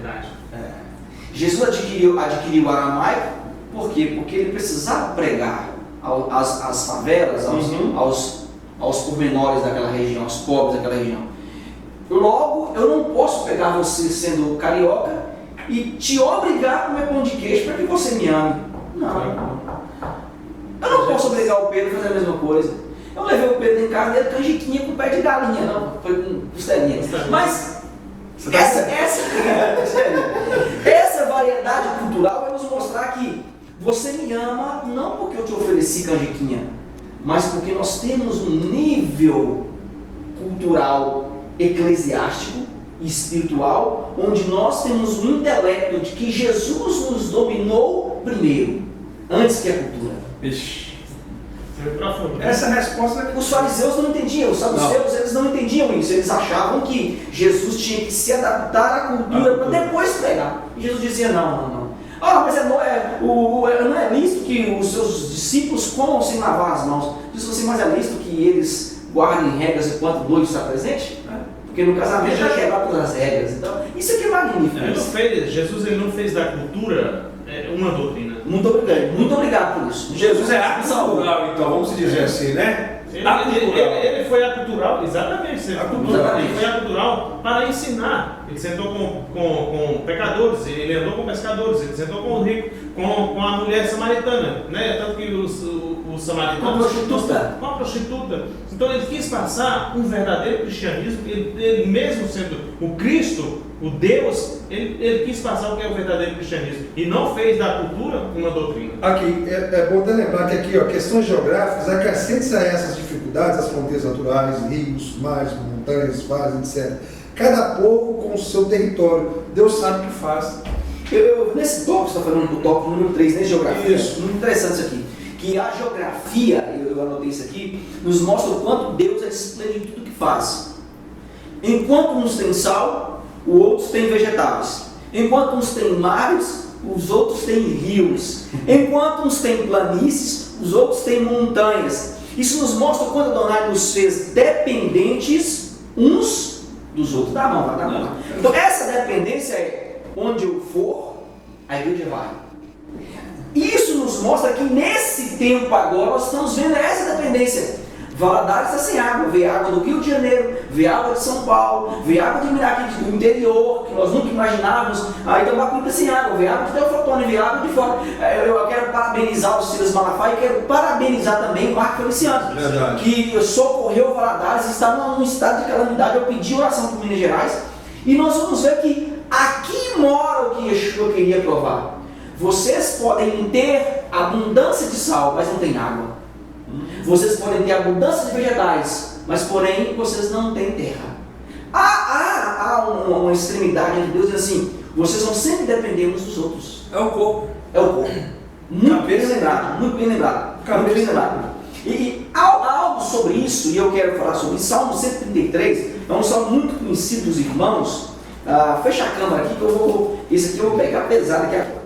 Jesus adquiriu o aramaico, por quê? Porque ele precisava pregar às favelas, aos pormenores daquela região, aos pobres daquela região. Logo, eu não posso pegar você sendo carioca e te obrigar a comer pão de queijo para que você me ame. Não. Eu não posso obrigar o Pedro a fazer a mesma coisa. Eu levei o Pedro em casa dele canjiquinha com pé de galinha, não, foi com costelinha. Mas essa variedade cultural vai nos mostrar que você me ama não porque eu te ofereci canjiquinha, mas porque nós temos um nível cultural, eclesiástico e espiritual, onde nós temos um intelecto de que Jesus nos dominou primeiro, antes que a cultura. Essa resposta... Os fariseus não entendiam, os saduceus eles não entendiam isso, eles achavam que Jesus tinha que se adaptar à cultura para depois pregar. E Jesus dizia, não. Mas não é lícito que os seus discípulos comam sem lavar as mãos. Diz assim, mas é lícito que eles guardem regras enquanto o noivo está presente? Porque no casamento já quebrar todas as regras. Então, isso aqui é magnífico. Jesus ele não fez da cultura uma doutrina. Muito obrigado por isso. Jesus é acultural, então, vamos dizer assim, né? Ele foi acultural, exatamente. Ele foi acultural para ensinar. Ele sentou com pecadores, ele andou com pescadores, ele sentou com o rico, com a mulher samaritana, né? Tanto que os samaritanos... Com a prostituta. Então ele quis passar um verdadeiro cristianismo, ele mesmo sendo o Cristo, o Deus, ele quis passar o que é o verdadeiro cristianismo. E não fez da cultura uma doutrina. Aqui, é bom até lembrar que aqui, ó, questões geográficas, acrescentes a essas dificuldades, as fronteiras naturais, rios, mares, montanhas, vales, etc. Cada povo com o seu território. Deus sabe o que faz. Nesse tópico, você está falando do tópico número 3, né, geografia? Isso. Muito interessante isso aqui. Que a geografia, eu anotei isso aqui, nos mostra o quanto Deus é esplêndido em tudo que faz. Enquanto uns têm sal, os outros têm vegetais. Enquanto uns têm mares, os outros têm rios. Enquanto uns têm planícies, os outros têm montanhas. Isso nos mostra o quanto Adonai nos fez dependentes uns dos outros. Dá a mão, dá a mão. Então essa dependência é onde eu for, a igreja vai. Isso nos mostra que nesse tempo agora nós estamos vendo essa dependência. Valadares está sem água, vê água do Rio de Janeiro, vê água de São Paulo, vê água de Miraquim, do interior, que nós nunca imaginávamos. Aí Tambacu está sem água, vê água de Teoflotone, vê água de fora. Eu quero parabenizar o Silas Malafaia e quero parabenizar também o Marco Feliciano, que socorreu Valadares e está num estado de calamidade. Eu pedi oração para Minas Gerais e nós vamos ver que aqui mora o que Yeshua queria provar. Vocês podem ter abundância de sal, mas não tem água. Vocês podem ter abundância de vegetais, mas porém vocês não têm terra. há uma extremidade entre Deus e assim, vocês vão sempre depender uns dos outros. É o corpo. É o corpo. Muito bem lembrado, muito bem lembrado. Muito bem lembrado. E há algo sobre isso, e eu quero falar sobre isso. Salmo 133 é um salmo muito conhecido dos irmãos. Fecha a câmera aqui que esse aqui eu vou pegar pesado aqui agora.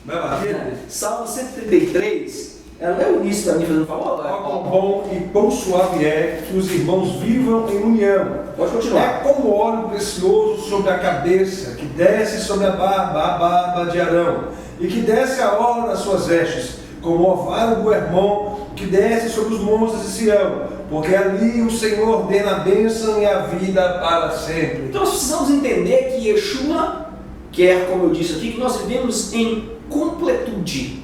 Vai lá. Salmo 133, é o início para mim fazendo favor. Quão bom e quão suave é que os irmãos vivam em união. Pode continuar. É como óleo precioso sobre a cabeça, que desce sobre a barba de Arão, e que desce a orla das suas vestes, como o orvalho do Hermon, que desce sobre os montes de Sião, porque ali o Senhor ordena a bênção e a vida para sempre. Então nós precisamos entender que Yeshua quer, como eu disse aqui, que nós vivemos em completude.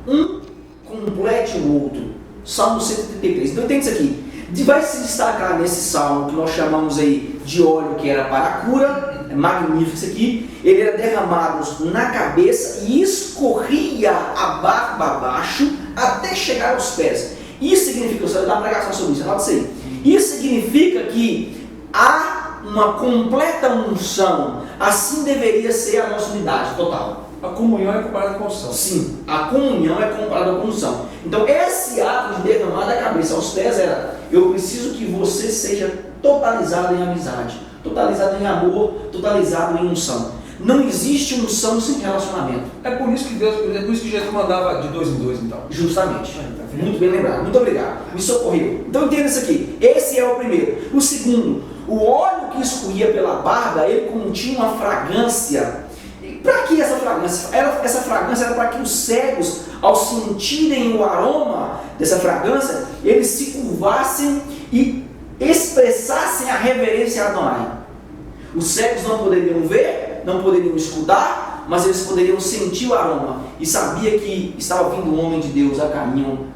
Um complete o outro. Salmo 133. Então entende isso aqui. Vai se destacar nesse salmo que nós chamamos aí de óleo que era para a cura, é magnífico isso aqui. Ele era derramado na cabeça e escorria a barba abaixo até chegar aos pés. Isso significa, eu vou dar uma pregação sobre isso, anota isso aí. Isso significa que há uma completa unção. Assim deveria ser a nossa unidade total. A comunhão é comparada com a unção. Sim, a comunhão é comparada com a unção. Então esse ato de derramar da cabeça aos pés era: eu preciso que você seja totalizado em amizade, totalizado em amor, totalizado em unção. Não existe unção sem relacionamento. É por isso que Jesus mandava de 2 em 2, então. Justamente. Muito bem lembrado. Muito obrigado. Me socorreu. Então entenda isso aqui. Esse é o primeiro. O segundo, o óleo que escorria pela barba, ele continha uma fragrância. Para que essa fragrância? Essa fragrância era para que os cegos, ao sentirem o aroma dessa fragrância, eles se curvassem e expressassem a reverência a Adonai. Os cegos não poderiam ver, não poderiam escutar, mas eles poderiam sentir o aroma e sabia que estava vindo um homem de Deus a caminho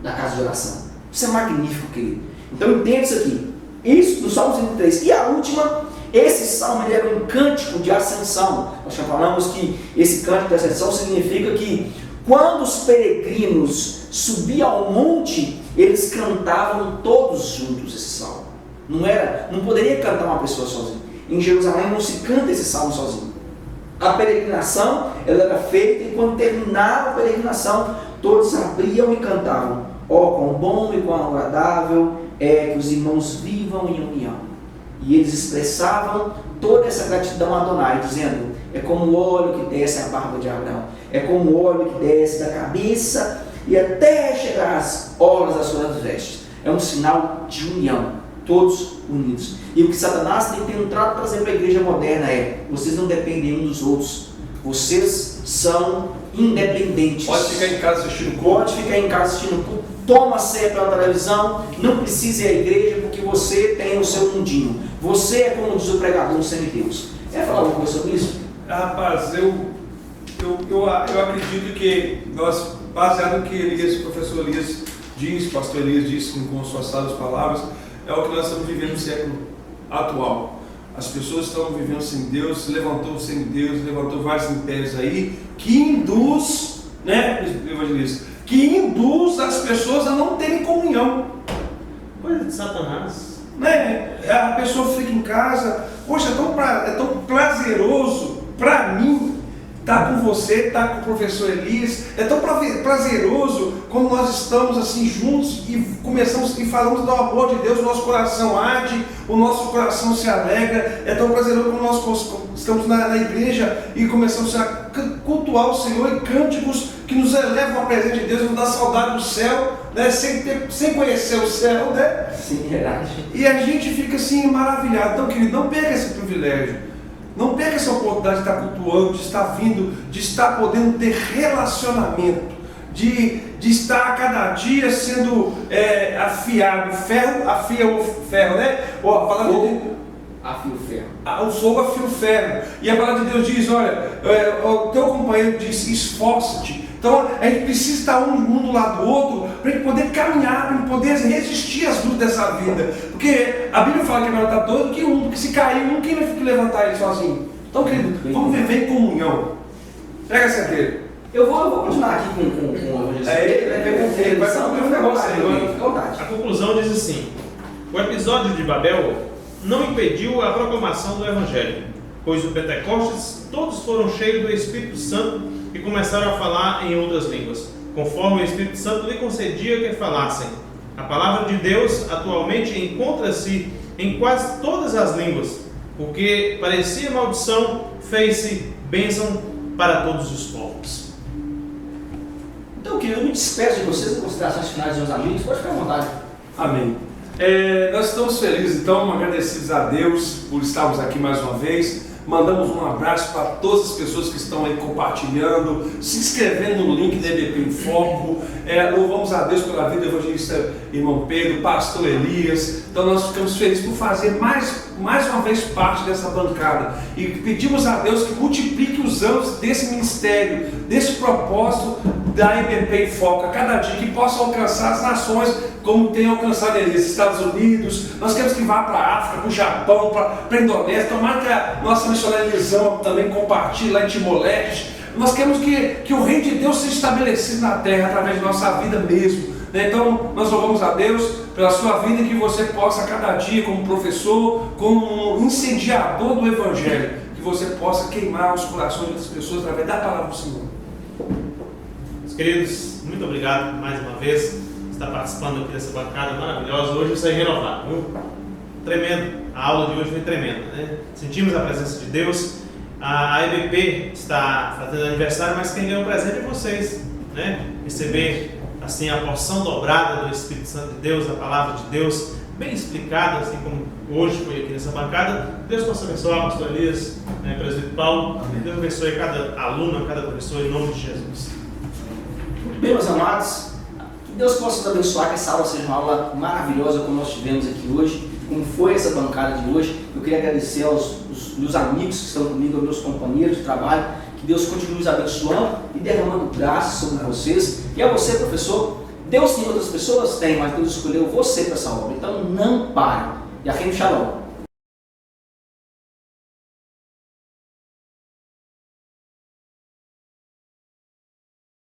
da casa de oração. Isso é magnífico, querido. Então entenda isso aqui. Isso do Salmo 103. E a última, esse salmo ele era um cântico de ascensão. Nós já falamos que esse cântico de ascensão significa que quando os peregrinos subiam ao monte, eles cantavam todos juntos esse salmo. Não poderia cantar uma pessoa sozinha. Em Jerusalém não se canta esse salmo sozinho. A peregrinação ela era feita e quando terminava a peregrinação, todos abriam e cantavam: ó, quão bom e quão agradável é que os irmãos vivam em união. E eles expressavam toda essa gratidão a Adonai, dizendo: é como o óleo que desce a barba de Abraão, é como o óleo que desce da cabeça e até chegar às orlas das suas vestes. É um sinal de união, todos unidos. E o que Satanás tem tentado trazer para a igreja moderna é: vocês não dependem uns dos outros, vocês são independentes. Pode ficar em casa assistindo culto. Pode ficar em casa assistindo culto, toma ceia pela televisão, não precisa ir à igreja porque você tem o seu mundinho. Você é, como diz o pregador, um semideus. Quer falar alguma coisa sobre isso? Rapaz, eu acredito que nós, baseado no que o professor Elias diz, o pastor Elias disse com suas sábias palavras, é o que nós estamos vivendo no século atual. As pessoas estão vivendo sem Deus, levantou vários impérios aí, que induz, né, evangelista, que induz as pessoas a não terem comunhão. Coisa de Satanás. Né? A pessoa fica em casa, poxa, é tão prazeroso para mim estar com você, estar com o professor Elias, é tão prazeroso quando nós estamos assim juntos e começamos e falamos do amor de Deus, o nosso coração arde, o nosso coração se alegra, é tão prazeroso quando nós estamos na igreja e começamos a cultuar o Senhor em cânticos que nos elevam à presença de Deus, nos dá saudade do céu, né? sem conhecer o céu, né? Sim, verdade. E a gente fica assim maravilhado. Então, querido, não perca esse privilégio. Não perca essa oportunidade de estar cultuando, de estar vindo, de estar podendo ter relacionamento, de estar a cada dia sendo afiado. Ferro afia o ferro, né? Ou a palavra de afia o ferro. O fogo afia o ferro. E a palavra de Deus diz: olha, o teu companheiro diz, esforça-te. Então a gente precisa estar um do lado do outro para a gente poder caminhar, para a gente poder resistir às lutas dessa vida. Porque a Bíblia fala que é melhor estar doido que um, porque se cair um, quem vai levantar ele sozinho? Então, querido, vamos viver em comunhão. Pega a certeza. Eu vou continuar aqui com o evangelho. A conclusão diz assim: o episódio de Babel não impediu a proclamação do Evangelho, pois no Pentecostes todos foram cheios do Espírito Santo e começaram a falar em outras línguas, conforme o Espírito Santo lhe concedia que falassem. A palavra de Deus atualmente encontra-se em quase todas as línguas, porque parecia maldição, fez-se bênção para todos os povos. Então, querido, eu me despeço de vocês, em considerações finais dos meus amigos, pode ficar à vontade. Amém. Nós estamos felizes, então, agradecidos a Deus por estarmos aqui mais uma vez. Mandamos um abraço para todas as pessoas que estão aí compartilhando, se inscrevendo no link da EBP em Foco. Louvamos a Deus pela vida do evangelista irmão Pedro, pastor Elias. Então nós ficamos felizes por fazer mais uma vez parte dessa bancada. E pedimos a Deus que multiplique os anos desse ministério, desse propósito da EBP em Foco, a cada dia que possa alcançar as nações como tem alcançado eles, Estados Unidos. Nós queremos que vá para a África, para o Japão, para a Indonésia. Tomara que a nossa missionária Elisão também compartilhe lá em Timor-Leste. Nós queremos que o reino de Deus seja estabelecido na terra através da nossa vida mesmo. Então nós louvamos a Deus pela sua vida e que você possa a cada dia, como professor, como incendiador do Evangelho, que você possa queimar os corações das pessoas através da palavra do Senhor. Meus queridos, muito obrigado mais uma vez por estar participando aqui dessa bancada maravilhosa. Hoje eu saí renovado, viu? Tremendo, a aula de hoje foi tremenda, né? Sentimos a presença de Deus. A EBP está fazendo aniversário, mas quem ganhou o presente é vocês, né? Receber assim a porção dobrada do Espírito Santo de Deus, a palavra de Deus, bem explicada, assim como hoje foi aqui nessa bancada. Deus possa abençoar o pastor Elias, né, presbítero Paulo. Amém. Deus abençoe cada aluno, cada professor, em nome de Jesus. Bem, meus amados, que Deus possa nos abençoar, que essa aula seja uma aula maravilhosa como nós tivemos aqui hoje, como foi essa bancada de hoje. Eu queria agradecer aos meus amigos que estão comigo, aos meus companheiros de trabalho, que Deus continue nos abençoando e derramando graça sobre vocês. E a você, professor, Deus tem outras pessoas? Tem, mas Deus escolheu você para essa obra, então não pare. E a Shalom.